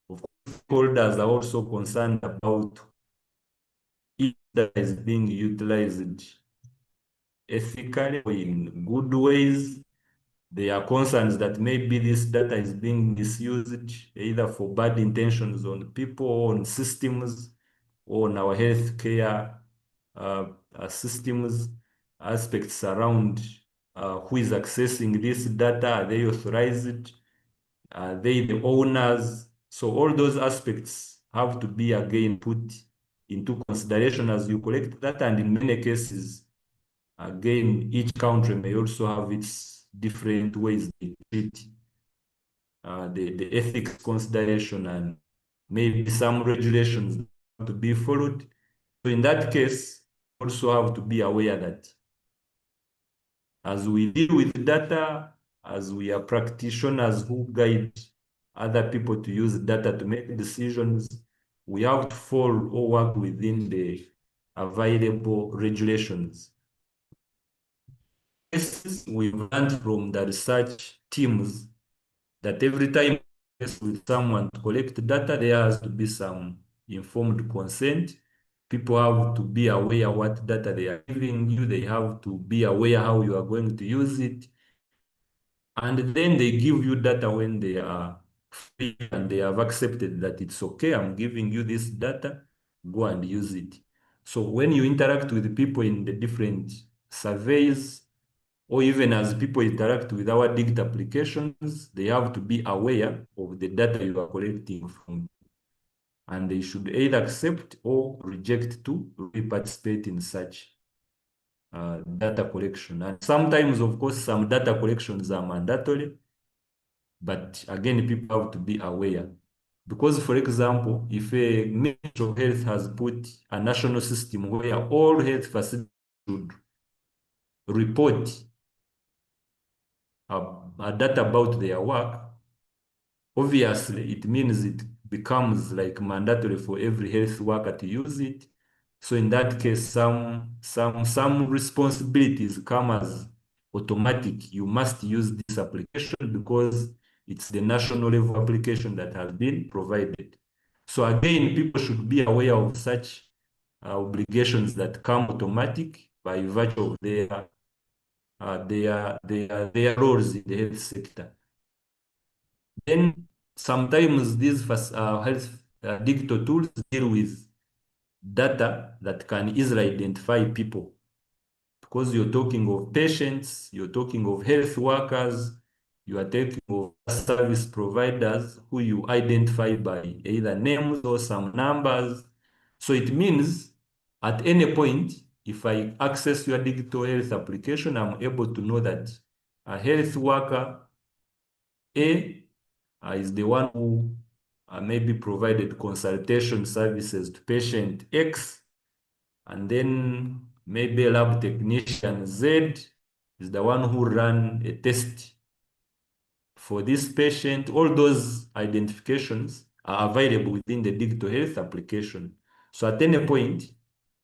of course, holders are also concerned about if data is being utilized ethically or in good ways. There are concerns that maybe this data is being misused either for bad intentions on people, or on systems, or on our healthcare systems, aspects around who is accessing this data, are they authorized, are they the owners? So all those aspects have to be again put into consideration as you collect data, and in many cases, again, each country may also have its different ways they treat the ethics consideration, and maybe some regulations have to be followed. So in that case, also have to be aware that as we deal with data, as we are practitioners who guide other people to use data to make decisions, we have to follow or work within the available regulations. We've learned from the research teams that every time with someone to collect data, there has to be some informed consent. People have to be aware what data they are giving you. They have to be aware how you are going to use it. And then they give you data when they are free and they have accepted that it's okay, I'm giving you this data, go and use it. So when you interact with people in the different surveys, or even as people interact with our digital applications, they have to be aware of the data you are collecting from, and they should either accept or reject to participate in such data collection. And sometimes, of course, some data collections are mandatory, but again, people have to be aware. Because, for example, if a Ministry of Health has put a national system where all health facilities should report data about their work, obviously it means it becomes like mandatory for every health worker to use it. So in that case, some responsibilities come as automatic. You must use this application because it's the national level application that has been provided. So again, people should be aware of such obligations that come automatic by virtue of their roles in the health sector. Then sometimes these health digital tools deal with data that can easily identify people, because you're talking of patients, you're talking of health workers, you are talking of service providers who you identify by either names or some numbers. So it means at any point, if I access your digital health application, I'm able to know that a health worker A is the one who maybe provided consultation services to patient X, and then maybe a lab technician Z is the one who ran a test for this patient. All those identifications are available within the digital health application. So at any point,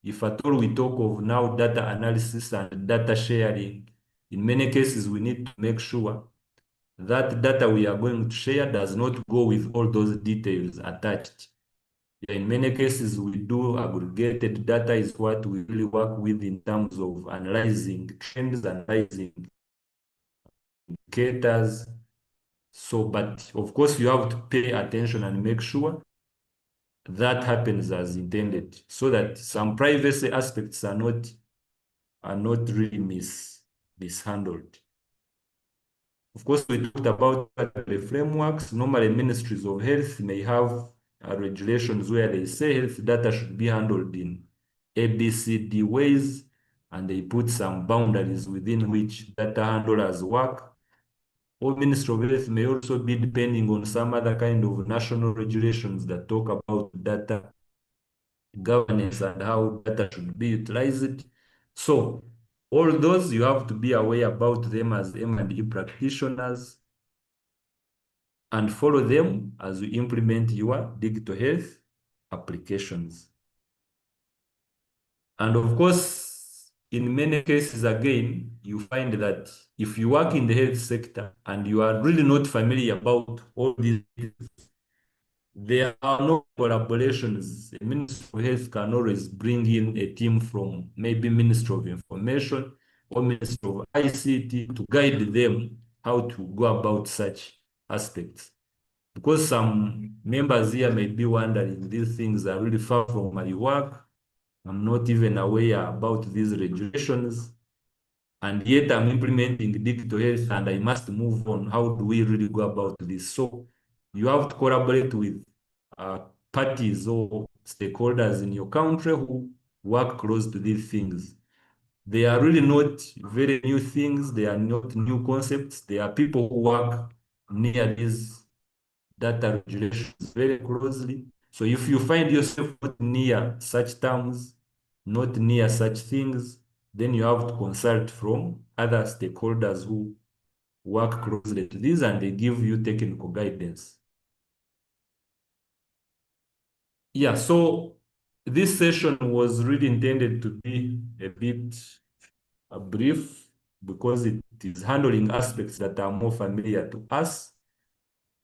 if at all we talk of now data analysis and data sharing, in many cases we need to make sure that data we are going to share does not go with all those details attached. In many cases, we do aggregated data is what we really work with in terms of analyzing trends, analyzing indicators. So, but of course, you have to pay attention and make sure that happens as intended, so that some privacy aspects are not really mishandled. Of course, we talked about the frameworks. Normally, ministries of health may have regulations where they say health data should be handled in ABCD ways, and they put some boundaries within which data handlers work. Or Ministry of Health may also be depending on some other kind of national regulations that talk about data governance and how data should be utilized. So all those you have to be aware about them as M&E practitioners and follow them as you implement your digital health applications. And of course, in many cases, again, you find that if you work in the health sector and you are really not familiar about all these, there are no collaborations. The Ministry of Health can always bring in a team from maybe Ministry of Information or Ministry of ICT to guide them how to go about such aspects. Because some members here may be wondering, these things are really far from my work. I'm not even aware about these regulations. And yet I'm implementing digital health and I must move on. How do we really go about this? So you have to collaborate with uh, parties or stakeholders in your country who work close to these things. They are really not very new things. They are not new concepts. They are people who work near these data regulations very closely. So if you find yourself not near such terms, not near such things, then you have to consult from other stakeholders who work closely to this and they give you technical guidance. Yeah, so this session was really intended to be a bit brief because it is handling aspects that are more familiar to us.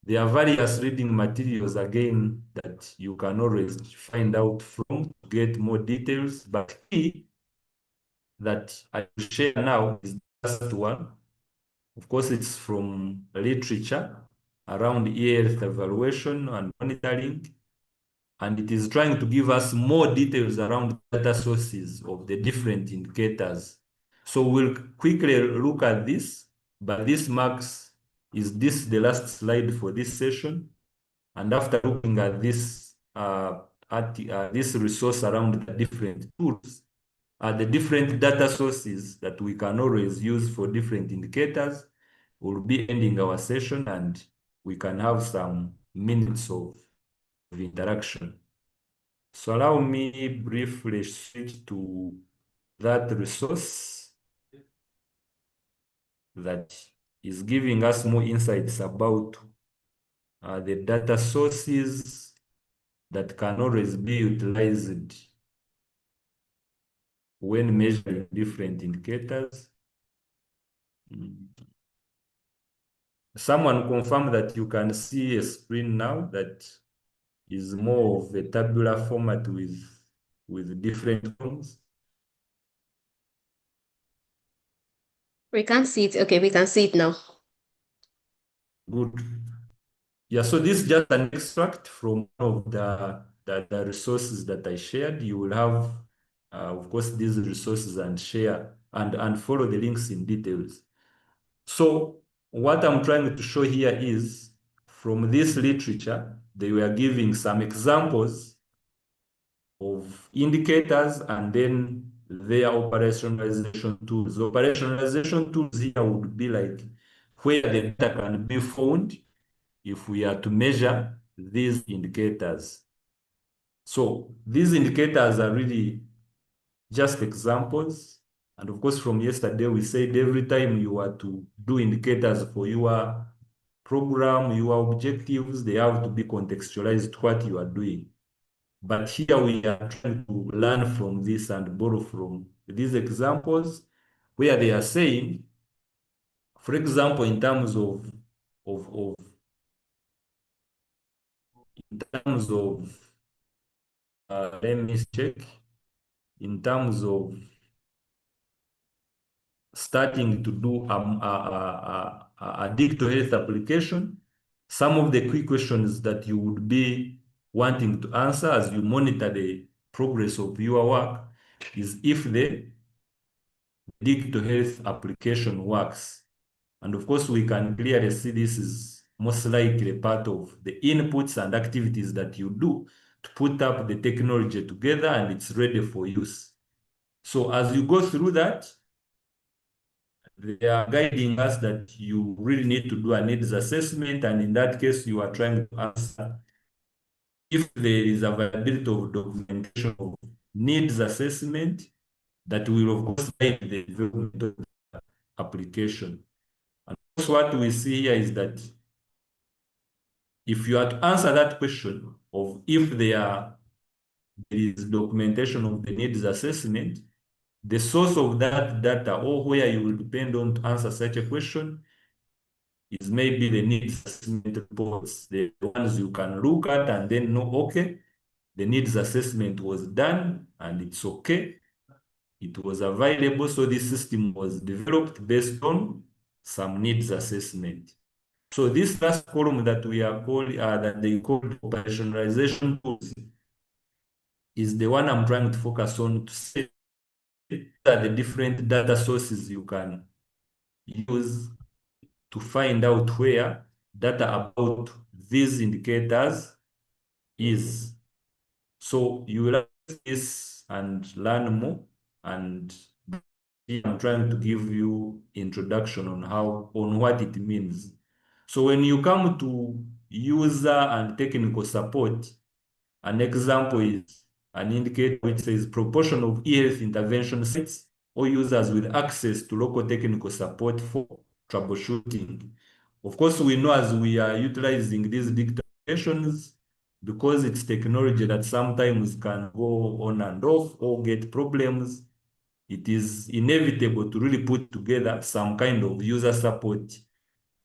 There are various reading materials again that you can always find out from to get more details, but key that I will share now is just one. Of course, it's from literature around e-health evaluation and monitoring, and it is trying to give us more details around data sources of the different indicators. So we'll quickly look at this, but is this the last slide for this session? And after looking at this resource around the different tools, the different data sources that we can always use for different indicators, we'll be ending our session and we can have some minutes of interaction. So allow me briefly switch to that resource that is giving us more insights about the data sources that can always be utilized when measuring different indicators. Someone confirm that you can see a screen now that is more of a tabular format with different columns. We can't see it. Okay, we can see it now. Good. Yeah, so this is just an extract from one of the resources that I shared. You will have, of course, these resources and share and follow the links in details. So what I'm trying to show here is from this literature, they were giving some examples of indicators and then their operationalization tools. Operationalization tools here would be like where the data can be found if we are to measure these indicators. So these indicators are really just examples. And of course, from yesterday, we said every time you are to do indicators for your program, your objectives, they have to be contextualized to what you are doing. But here we are trying to learn from this and borrow from these examples where they are saying, for example, in terms of, of let me check in terms of starting to do a digital health application. Some of the quick questions that you would be wanting to answer as you monitor the progress of your work is if the digital health application works. And of course, we can clearly see this is most likely part of the inputs and activities that you do to put up the technology together and it's ready for use. So as you go through that, they are guiding us that you really need to do a needs assessment. And in that case, you are trying to answer if there is availability of documentation of needs assessment that will, of course, guide the development of the application. And what we see here is that if you are to answer that question of if there is documentation of the needs assessment, the source of that data or where you will depend on to answer such a question is maybe the needs assessment reports, the ones you can look at and then know, okay, the needs assessment was done and it's okay. It was available, so this system was developed based on some needs assessment. So this last column that we are called, that they call operationalization tools, is the one I'm trying to focus on to say that the different data sources you can use to find out where data about these indicators is. So you will learn this and learn more, and I'm trying to give you introduction on what it means. So when you come to user and technical support, an example is an indicator which says proportion of e-health intervention sites or users with access to local technical support for troubleshooting. Of course, we know as we are utilizing these digital applications, because it's technology that sometimes can go on and off or get problems, it is inevitable to really put together some kind of user support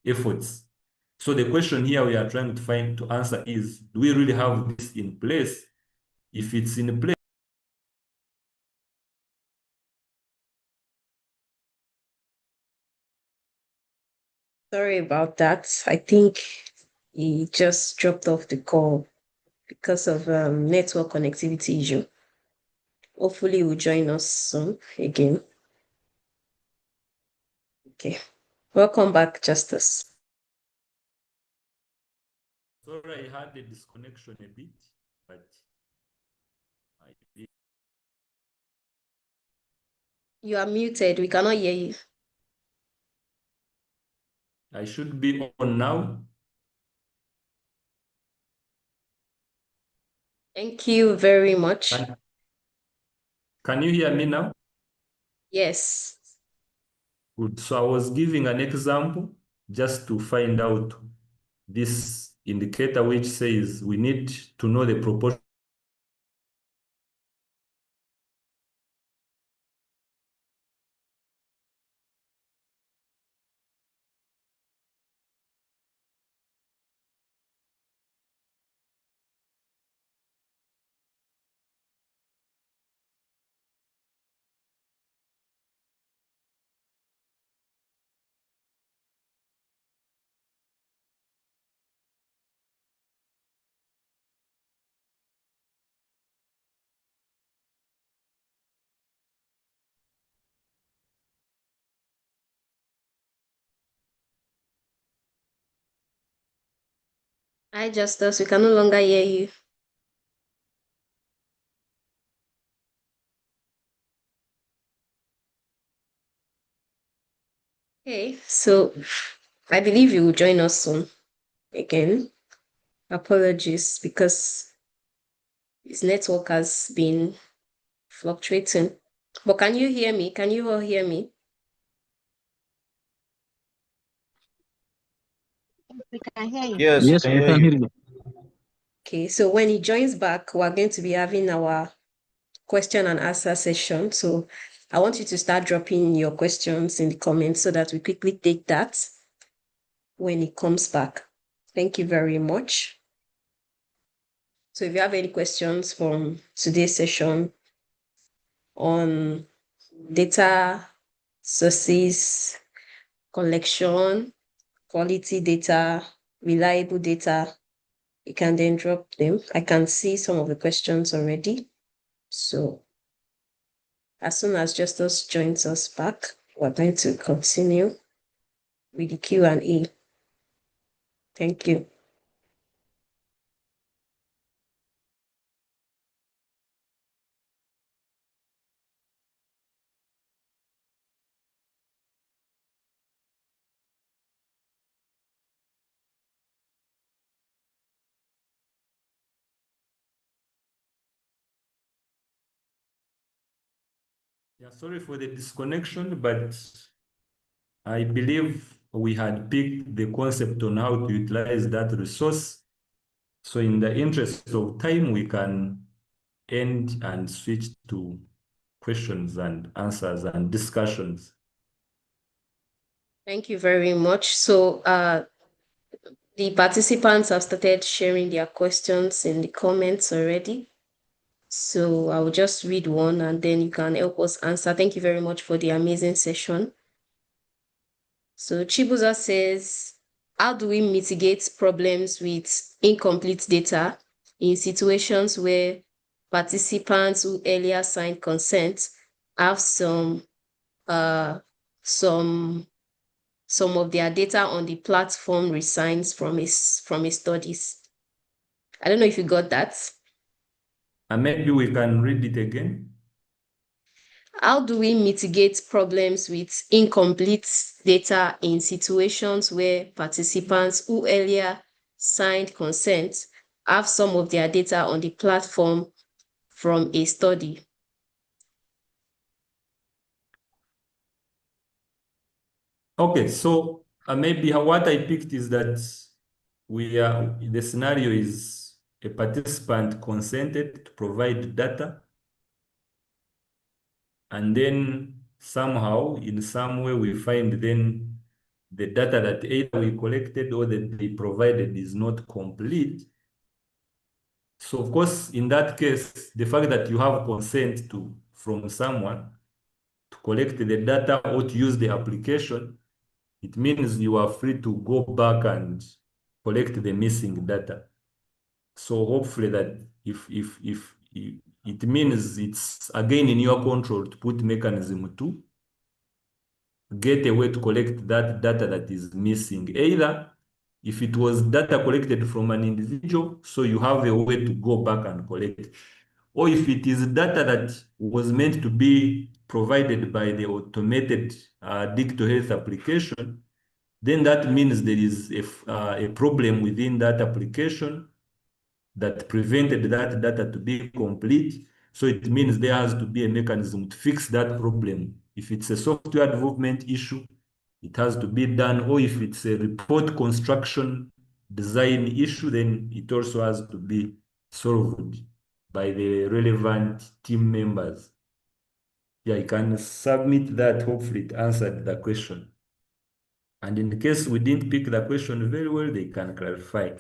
efforts. So the question here we are trying to answer is, do we really have this in place? If it's in place, Sorry about that. I think he just dropped off the call because of network connectivity issue. Hopefully, he will join us soon again. Okay. Welcome back, Justice. sorry, I had a disconnection a bit, but I You are muted. We cannot hear you. should be on now. Thank you very much. Can you hear me now? Yes. Good. So I was giving an example just to find out this indicator which says we need to know the proportion Hi, Justice. We can no longer hear you. Okay, so I believe you will join us soon again. Apologies because his network has been fluctuating. But can you hear me? Can you all hear me? We can hear you. Yes, Yes, can we hear can you. hear you. Okay, so when he joins back, we're going to be having our question and answer session. So I want you to start dropping your questions in the comments so that we quickly take that when he comes back. Thank you very much. So if you have any questions from today's session on data sources, collection, quality data, reliable data, you can then drop them. I can see some of the questions already. So as soon as Justus joins us back, we're going to continue with the Q&A. Thank you. Yeah, sorry for the disconnection, but I believe we had picked the concept on how to utilize that resource. So in the interest of time, we can end and switch to questions and answers and discussions. Thank you very much. So the participants have started sharing their questions in the comments already. So I will just read one and then you can help us answer. Thank you very much for the amazing session. So Chibuza says, how do we mitigate problems with incomplete data in situations where participants who earlier signed consent have some of their data on the platform resigns from his studies? I don't know if you got that. And maybe we can read it again. How do we mitigate problems with incomplete data in situations where participants who earlier signed consent have some of their data on the platform from a study? Okay, so maybe what I picked is that the scenario is a participant consented to provide data, and then somehow, in some way, we find then the data that either we collected or that they provided is not complete. So of course, in that case, the fact that you have consent from someone to collect the data or to use the application, it means you are free to go back and collect the missing data. So hopefully that if it means it's again in your control to put mechanism to get a way to collect that data that is missing. Either if it was data collected from an individual, so you have a way to go back and collect it. Or if it is data that was meant to be provided by the automated digital health application, then that means there is a problem within that application that prevented that data to be complete. So it means there has to be a mechanism to fix that problem. If it's a software development issue, it has to be done. Or if it's a report construction design issue, then it also has to be solved by the relevant team members. Yeah, you can submit that. Hopefully it answered the question. And in case we didn't pick the question very well, they can clarify.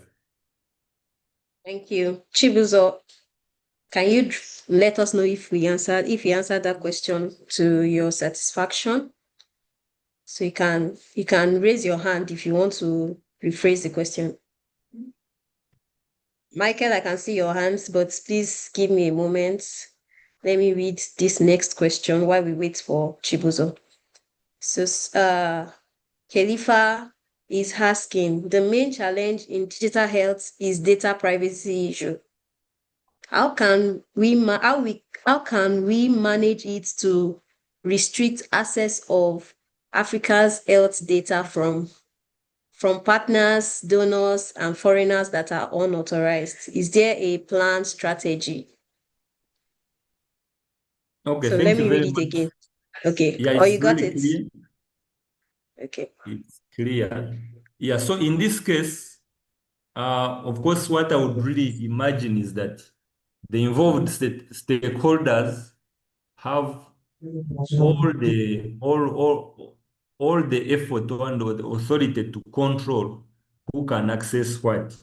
Thank you. Chibuzo, can you let us know if you answered that question to your satisfaction? So you can raise your hand if you want to rephrase the question. Michael, I can see your hands, but please give me a moment. Let me read this next question while we wait for Chibuzo. So Khalifa is asking, the main challenge in digital health is data privacy issue. How can we manage it to restrict access of Africa's health data from partners, donors, and foreigners that are unauthorized? Is there a planned strategy? Okay, So thank let you me read very it much. again. Okay. Yeah, Oh, it's you got really it? clear. Okay. It's clear. Yeah, so in this case, of course, what I would really imagine is that the involved stakeholders have all the effort and the authority to control who can access what.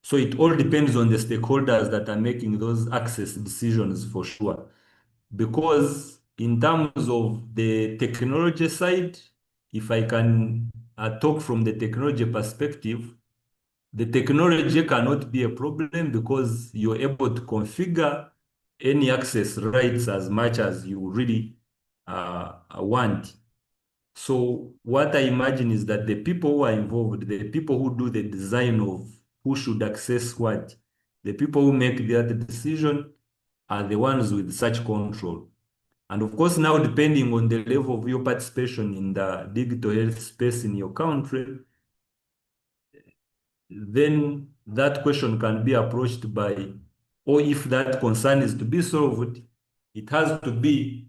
So it all depends on the stakeholders that are making those access decisions for sure. Because in terms of the technology side, if I can talk from the technology perspective, the technology cannot be a problem because you're able to configure any access rights as much as you really want. So what I imagine is that the people who are involved, the people who do the design of who should access what, the people who make that decision are the ones with such control. And of course, now depending on the level of your participation in the digital health space in your country, then that question can be approached by, or if that concern is to be solved, it has to be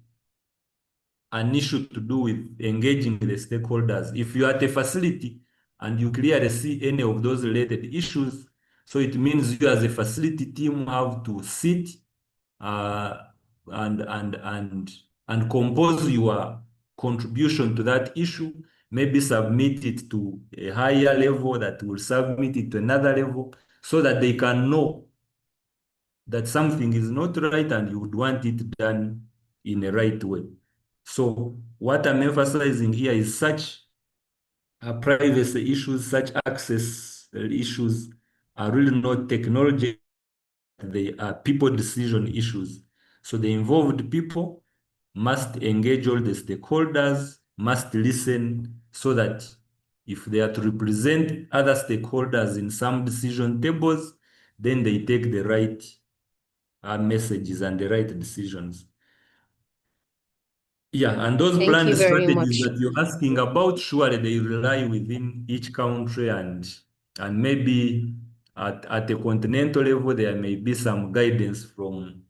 an issue to do with engaging the stakeholders. If you are at a facility and you clearly see any of those related issues, so it means you as a facility team have to sit uh, and and and and compose your contribution to that issue, maybe submit it to a higher level that will submit it to another level so that they can know that something is not right and you would want it done in a right way. So what I'm emphasizing here is such privacy issues, such access issues are really not technology, they are people decision issues. So the involved people must engage all the stakeholders, must listen so that if they are to represent other stakeholders in some decision tables, then they take the right messages and the right decisions. Yeah, and those Thank planned you very strategies much. that you're asking about, surely they rely within each country and maybe at a continental level, there may be some guidance from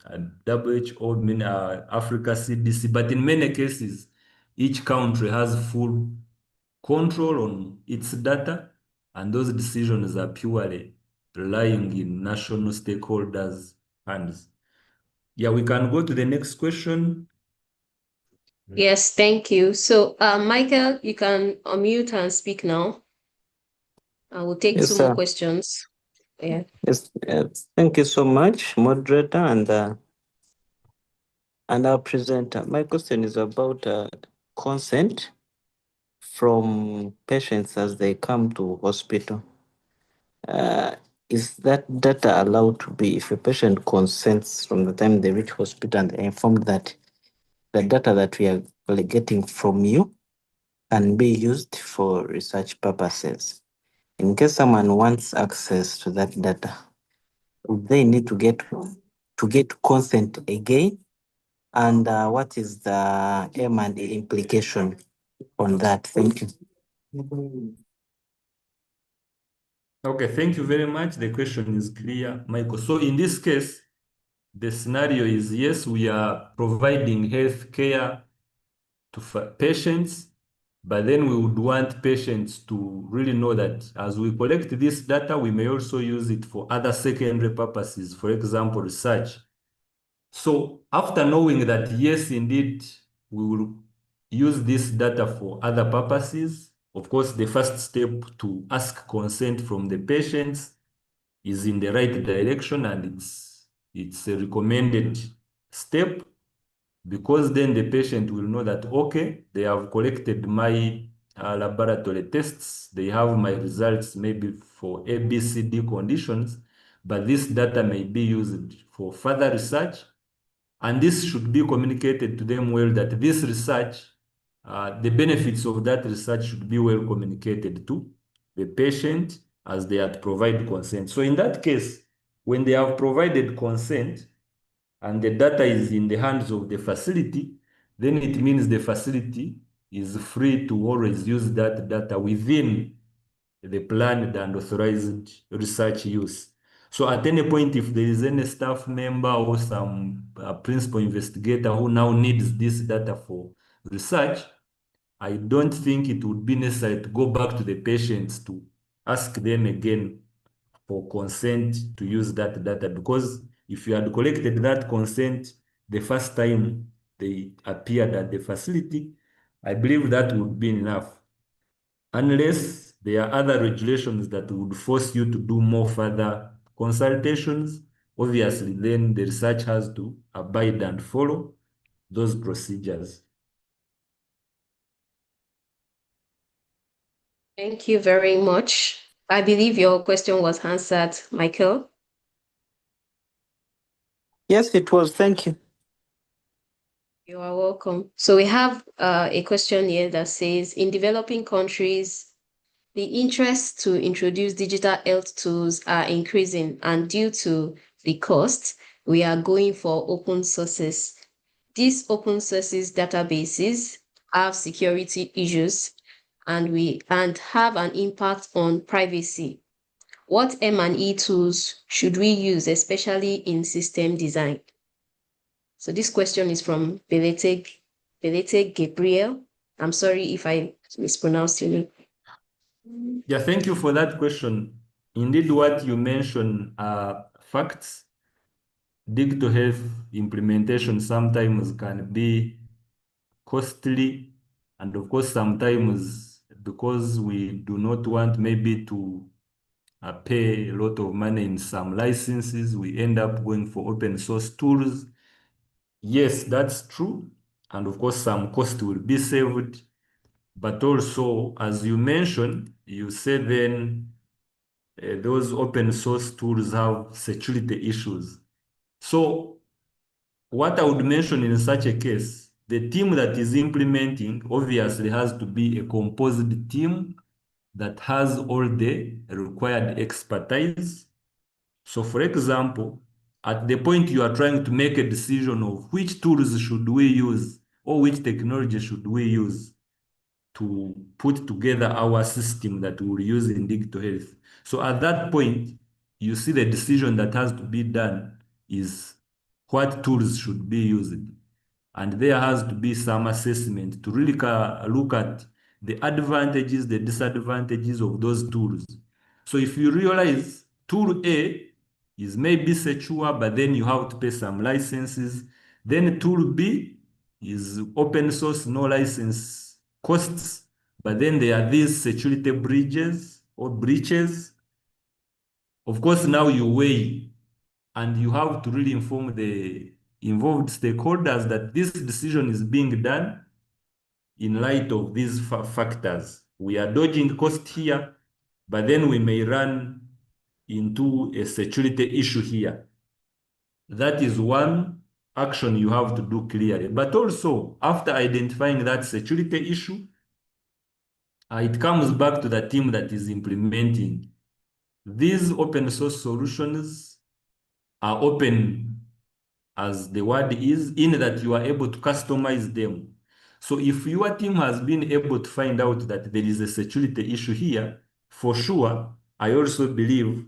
WHO, Africa CDC, but in many cases, each country has full control on its data, and those decisions are purely relying in national stakeholders' hands. Yeah, we can go to the next question. Yes, thank you. So, Michael, you can unmute and speak now. I will take Yes, two more sir. questions. Yeah. Yes, thank you so much, moderator, and our presenter. My question is about consent from patients as they come to hospital. Is that data allowed to be, if a patient consents from the time they reach hospital and they're informed that the data that we are getting from you can be used for research purposes? In case someone wants access to that data, they need to get consent again, and what is the aim and the implication on that? Thank you. Okay, thank you very much. The question is clear, Michael. So in this case, the scenario is yes, we are providing health care to patients, but then we would want patients to really know that as we collect this data, we may also use it for other secondary purposes, for example, research. So after knowing that, yes, indeed, we will use this data for other purposes, of course, the first step to ask consent from the patients is in the right direction, and it's a recommended step, because then the patient will know that, okay, they have collected my laboratory tests, they have my results maybe for A, B, C, D conditions, but this data may be used for further research, and this should be communicated to them well, that this research, the benefits of that research should be well communicated to the patient as they had provided consent. So in that case, when they have provided consent and the data is in the hands of the facility, then it means the facility is free to always use that data within the planned and authorized research use. So at any point, if there is any staff member or some principal investigator who now needs this data for research, I don't think it would be necessary to go back to the patients to ask them again for consent to use that data, because if you had collected that consent the first time they appeared at the facility, I believe that would be enough, unless there are other regulations that would force you to do more further consultations, obviously then the research has to abide and follow those procedures. Thank you very much. I believe your question was answered, Michael. Yes, it was. Thank you. You are welcome. So we have a question here that says, in developing countries, the interest to introduce digital health tools are increasing, and due to the cost, we are going for open sources. These open sources databases have security issues and have an impact on privacy. What M&E tools should we use, especially in system design? So this question is from Belete Gabriel. I'm sorry if I mispronounced your name. Yeah, thank you for that question. Indeed, what you mentioned are facts. Digital health implementation sometimes can be costly, and of course, sometimes because we do not want maybe to pay a lot of money in some licenses, we end up going for open source tools. Yes, that's true. And of course, some cost will be saved. But also, as you mentioned, you said then those open source tools have security issues. So what I would mention in such a case, the team that is implementing obviously has to be a composite team that has all the required expertise. So for example, at the point you are trying to make a decision of which tools should we use or which technology should we use to put together our system that we will use in digital health. So at that point, you see the decision that has to be done is what tools should be used. And there has to be some assessment to really look at the advantages, the disadvantages of those tools. So if you realize tool A is maybe secure, but then you have to pay some licenses, then tool B is open source, no license costs, but then there are these security bridges or breaches. Of course, now you weigh and you have to really inform the involved stakeholders that this decision is being done in light of these factors. We are dodging cost here, but then we may run into a security issue here. That is one action you have to do clearly. But also, after identifying that security issue, it comes back to the team that is implementing. These open source solutions are open as the word is, in that you are able to customize them. So if your team has been able to find out that there is a security issue here, for sure, I also believe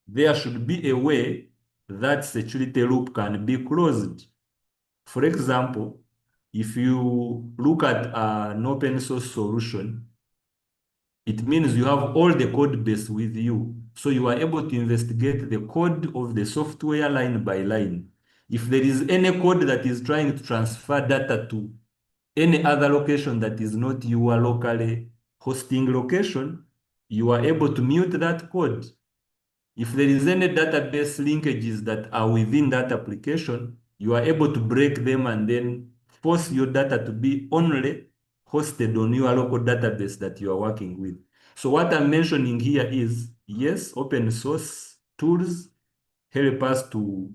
there should be a way that security loop can be closed. For example, if you look at an open source solution, it means you have all the code base with you. So you are able to investigate the code of the software line by line. If there is any code that is trying to transfer data to any other location that is not your locally hosting location, you are able to mute that code. If there is any database linkages that are within that application, you are able to break them and then force your data to be only hosted on your local database that you are working with. So what I'm mentioning here is, yes, open source tools help us to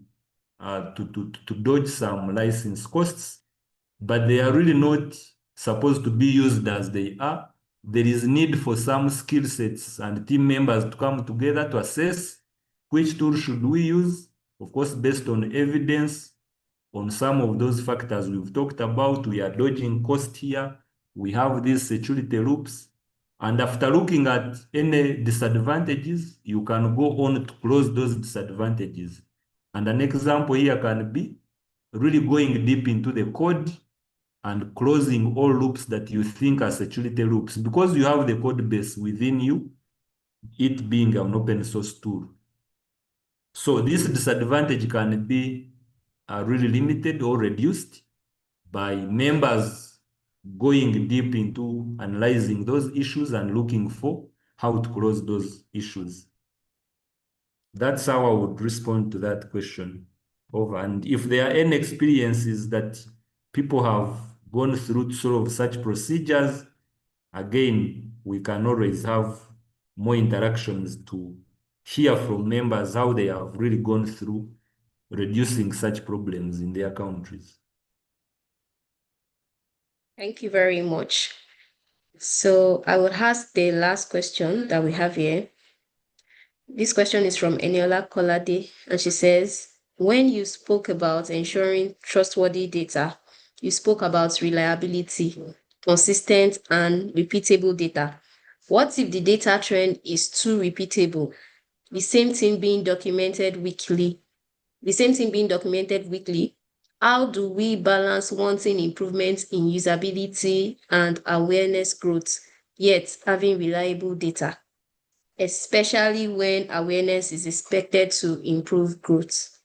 dodge some license costs, but they are really not supposed to be used as they are. There is need for some skill sets and team members to come together to assess which tool should we use, of course, based on evidence on some of those factors we've talked about. We are dodging cost here. We have these security loops. And after looking at any disadvantages, you can go on to close those disadvantages. And an example here can be really going deep into the code and closing all loops that you think are security loops, because you have the code base within you, it being an open source tool. So this disadvantage can be really limited or reduced by members going deep into analyzing those issues and looking for how to close those issues. That's how I would respond to that question. Over. And if there are any experiences that people have gone through sort of such procedures, again, we can always have more interactions to hear from members how they have really gone through reducing such problems in their countries. Thank you very much. So I will ask the last question that we have here. This question is from Eniola Kolade, and she says, when you spoke about ensuring trustworthy data, you spoke about reliability, consistent and repeatable data. What if the data trend is too repeatable? The same thing being documented weekly. How do we balance wanting improvements in usability and awareness growth, yet having reliable data, especially when awareness is expected to improve growth?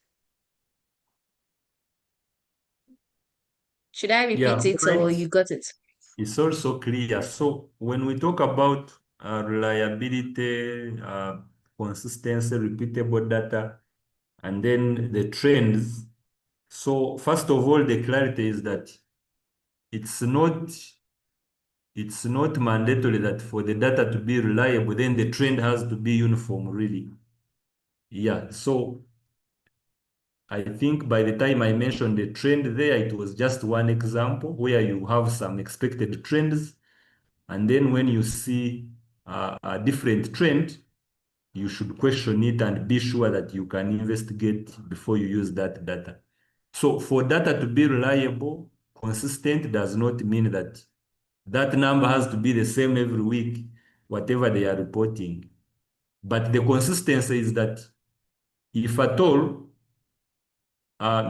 Should I repeat Yeah, it or right. you got it? It's also clear. So when we talk about reliability, consistency, repeatable data, and then the trends. So first of all, the clarity is that it's not mandatory that for the data to be reliable, then the trend has to be uniform, really. Yeah. So I think by the time I mentioned the trend there, it was just one example where you have some expected trends. And then when you see a different trend, you should question it and be sure that you can investigate before you use that data. So for data to be reliable, consistent does not mean that that number has to be the same every week, whatever they are reporting. But the consistency is that if at all,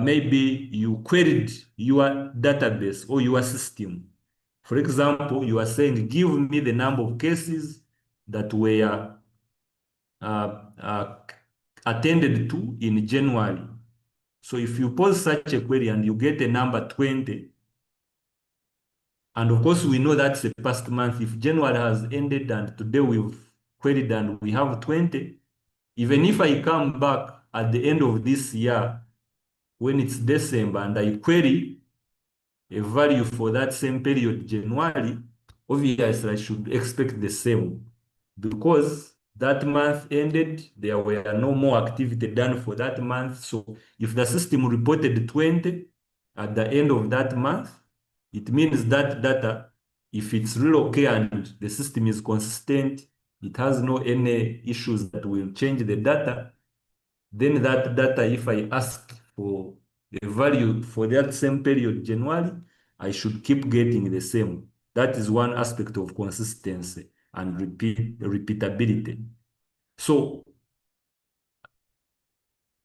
maybe you queried your database or your system. For example, you are saying, give me the number of cases that were attended to in January. So if you pose such a query and you get a number 20, and of course we know that's the past month, if January has ended and today we've queried and we have 20, even if I come back at the end of this year, when it's December, and I query a value for that same period, January, obviously I should expect the same because that month ended, there were no more activity done for that month. So if the system reported 20 at the end of that month, it means that data, if it's really okay and the system is consistent, it has no any issues that will change the data, then that data, if I ask for the value for that same period, January, I should keep getting the same. That is one aspect of consistency and repeatability. So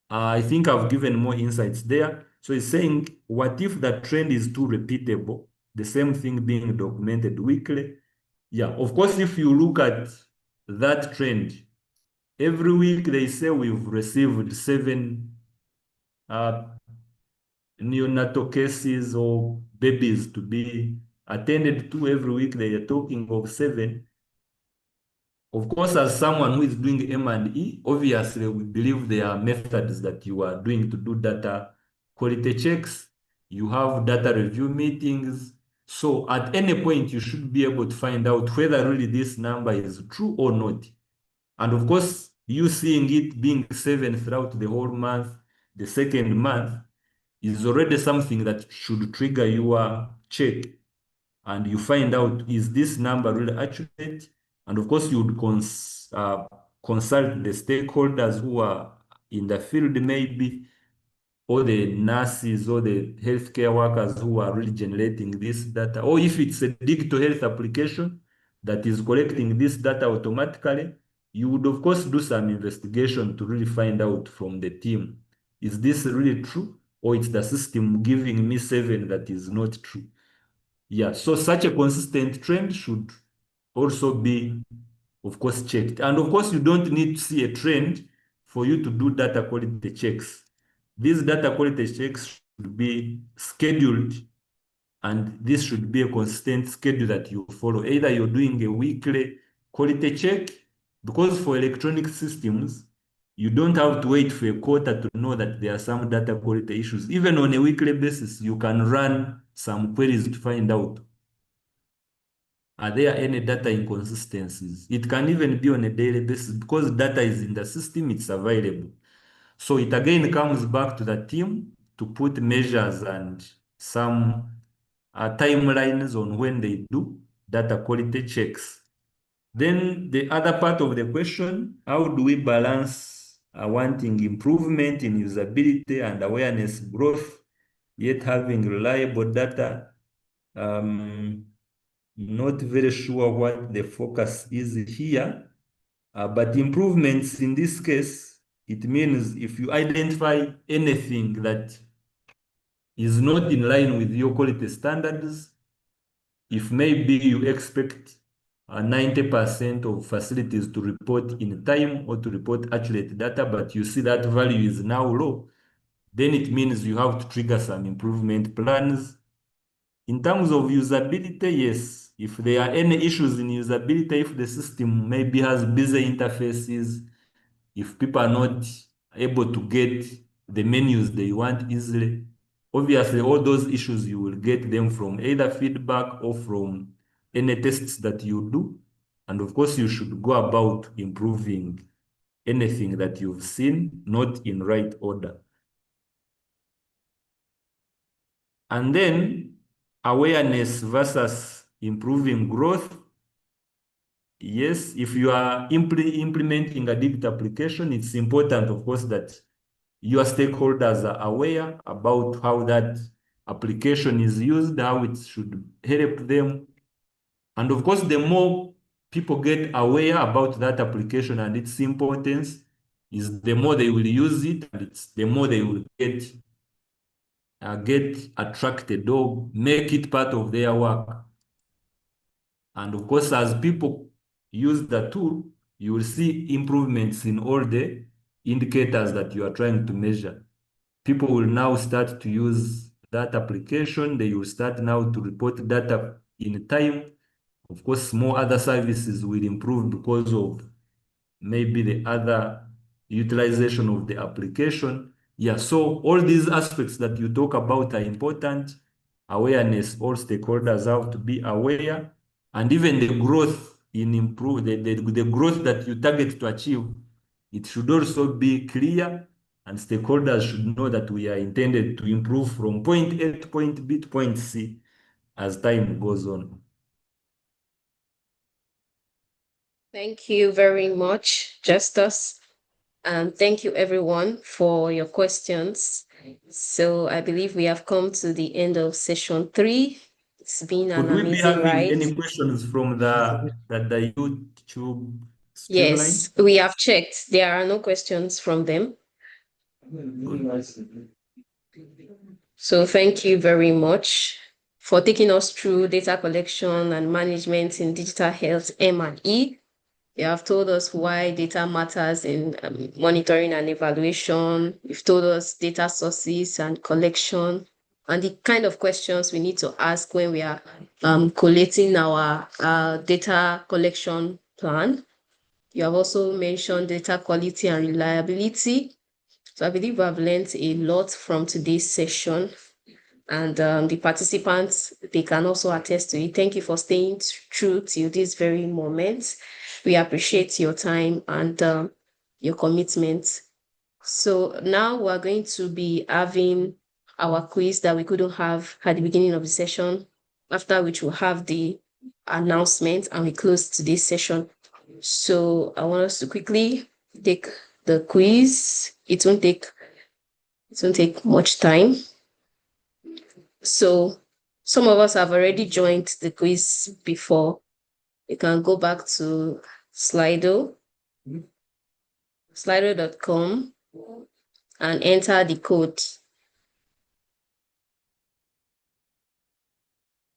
I think I've given more insights there. So it's saying, what if the trend is too repeatable? The same thing being documented weekly. Yeah, of course, if you look at that trend, every week they say we've received 7 neonatal cases or babies to be attended to every week. They are talking of 7. Of course, as someone who is doing M&E, obviously we believe there are methods that you are doing to do data quality checks. You have data review meetings. So at any point, you should be able to find out whether really this number is true or not. And of course, you seeing it being 7 throughout the whole month, the second month, is already something that should trigger your check. And you find out, is this number really accurate? And of course, you would consult the stakeholders who are in the field, maybe, or the nurses or the healthcare workers who are really generating this data. Or if it's a digital health application that is collecting this data automatically, you would, of course, do some investigation to really find out from the team, is this really true? Or it's the system giving me 7 that is not true? Yeah, so such a consistent trend should also be, of course, checked. And of course, you don't need to see a trend for you to do data quality checks. These data quality checks should be scheduled, and this should be a consistent schedule that you follow. Either you're doing a weekly quality check, because for electronic systems, You don't have to wait for a quarter to know that there are some data quality issues. Even on a weekly basis, you can run some queries to find out, are there any data inconsistencies? It can even be on a daily basis because data is in the system, it's available. So it again comes back to the team to put measures and some timelines on when they do data quality checks. Then the other part of the question, how do we balance wanting improvement in usability and awareness growth, yet having reliable data? Not very sure what the focus is here, but improvements in this case, it means if you identify anything that is not in line with your quality standards, if maybe you expect 90% of facilities to report in time or to report accurate data, but you see that value is now low, then it means you have to trigger some improvement plans. In terms of usability, yes, if there are any issues in usability, if the system maybe has busy interfaces, if people are not able to get the menus they want easily, obviously all those issues you will get them from either feedback or from any tests that you do. And of course, you should go about improving anything that you've seen, not in right order. And then awareness versus improving growth. Yes, if you are implementing a digital application, it's important, of course, that your stakeholders are aware about how that application is used, how it should help them. And of course, the more people get aware about that application and its importance, is the more they will use it, and it's the more they will get attracted or make it part of their work. And of course, as people use the tool, you will see improvements in all the indicators that you are trying to measure. People will now start to use that application. They will start now to report data in time. Of course, more other services will improve because of maybe the other utilization of the application. Yeah, so all these aspects that you talk about are important. Awareness, all stakeholders have to be aware, and even the growth in improve the growth that you target to achieve, it should also be clear, and stakeholders should know that we are intended to improve from point A to point B to point C as time goes on. Thank you very much, Justus. And thank you, everyone, for your questions. So I believe we have come to the end of session 3. It's been an Could we be amazing having ride. any questions from the YouTube streamline? Yes, we have checked. There are no questions from them. So thank you very much for taking us through data collection and management in digital health M&E. You have told us why data matters in monitoring and evaluation. You've told us data sources and collection and the kind of questions we need to ask when we are collating our data collection plan. You have also mentioned data quality and reliability. So I believe I've learned a lot from today's session, and the participants, they can also attest to it. Thank you for staying true till this very moment. We appreciate your time and your commitment. So now we're going to be having our quiz that we couldn't have at the beginning of the session, after which we'll have the announcement and we close today's session. So I want us to quickly take the quiz. It won't take much time. So some of us have already joined the quiz before. You can go back to Slido, slido.com, and enter the code.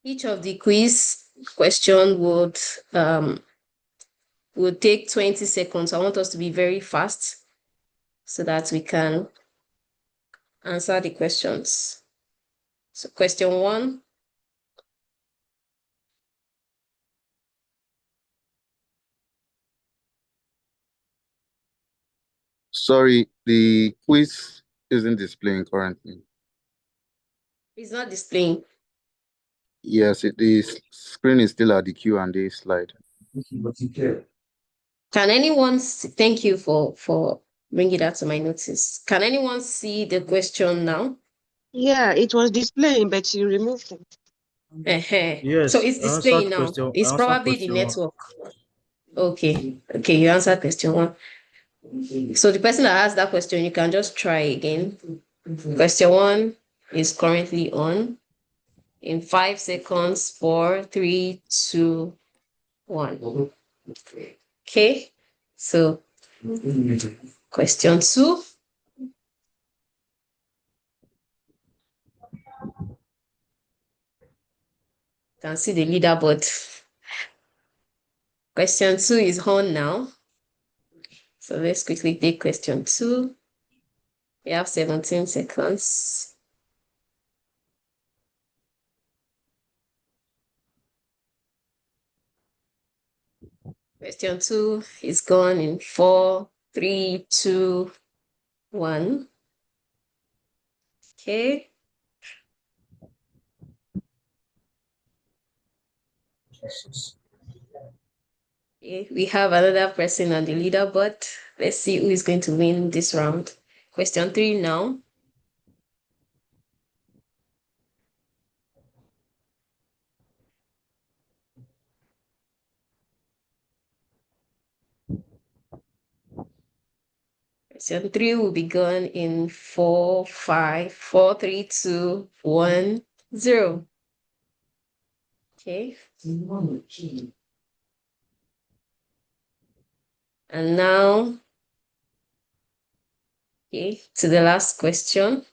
Each of the quiz question would take 20 seconds. I want us to be very fast so that we can answer the questions. So question 1. Sorry, the quiz isn't displaying currently. It's not displaying. Yes, the screen is still at the Q&A slide. Can anyone thank you for bringing that to my notice. Can anyone see the question now? Yeah, it was displaying, but you removed it. Yes, So it's I answered displaying now. question. It's I answered probably the question one. network. Okay, you answered question one. So the person that asked that question, you can just try again. Question one is currently on. In 5 seconds, 4, 3, 2, 1. Okay, so question two. You can see the leaderboard. Question two is on now. So let's quickly take question two. We have 17 seconds. Question two is gone in 4, 3, 2, 1. Okay. Okay, we have another person on the leaderboard. Let's see who is going to win this round. Question three now. Question three will be gone in 4, 5, 4, 3, 2, 1, 0. Okay. And now, okay, to the last question.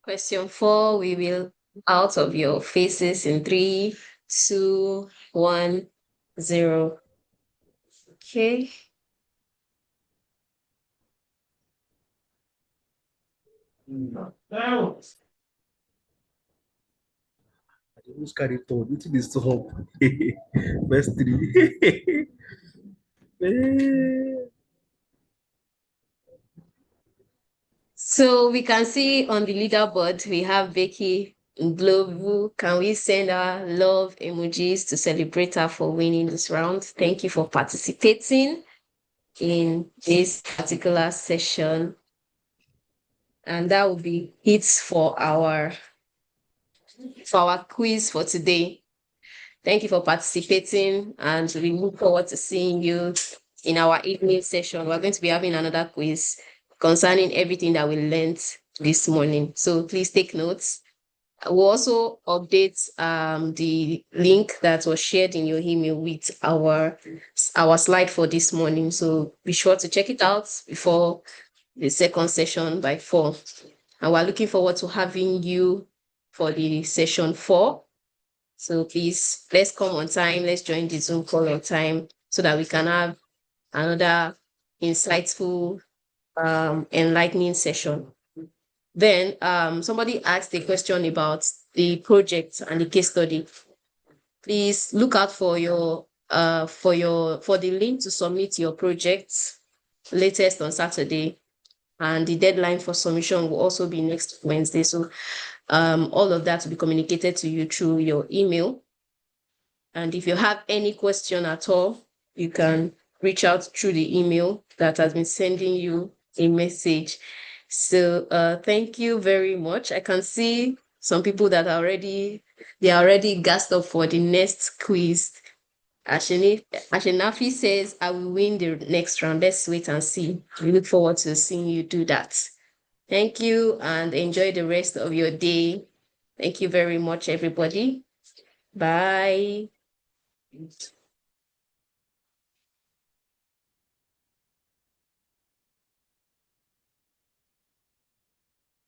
Question four, we will out of your faces in 3, 2, 1, 0. Okay. Who's carry told? It is to hope. Verse 3. So we can see on the leaderboard, we have Becky Glovu. Can we send our love emojis to celebrate her for winning this round? Thank you for participating in this particular session. And that will be it for our quiz for today. Thank you for participating, and we look forward to seeing you in our evening session. We're going to be having another quiz concerning everything that we learned this morning. So please take notes. We'll also update the link that was shared in your email with our slide for this morning. So be sure to check it out before the second session by 4. And we're looking forward to having you for the session 4. So please, let's come on time. Let's join the Zoom call on time so that we can have another insightful, enlightening session. Then somebody asked a question about the project and the case study. Please look out for the link to submit your project latest on Saturday. And the deadline for submission will also be next Wednesday. So all of that will be communicated to you through your email. And if you have any question at all, you can reach out through the email that has been sending you a message. So thank you very much. I can see some people that are already gassed up for the next quiz. Ashenafi says, I will win the next round. Let's wait and see. We look forward to seeing you do that. Thank you and enjoy the rest of your day. Thank you very much, everybody. Bye.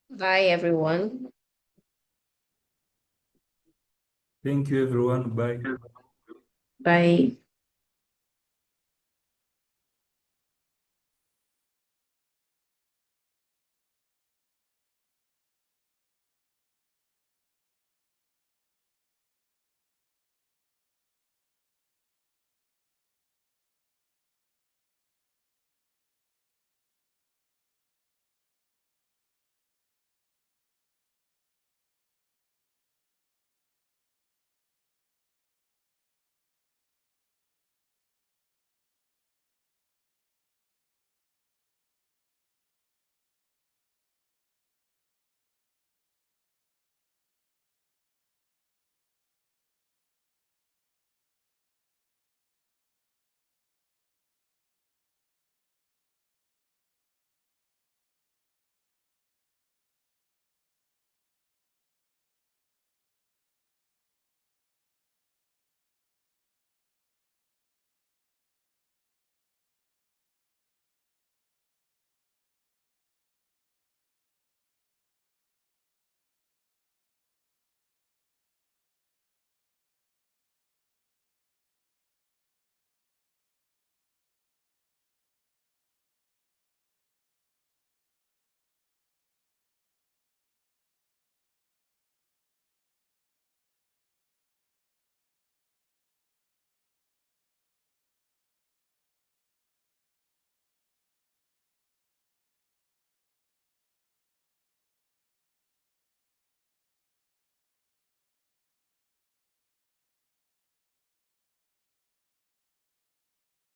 Bye, everyone. Thank you, everyone. Bye. Bye.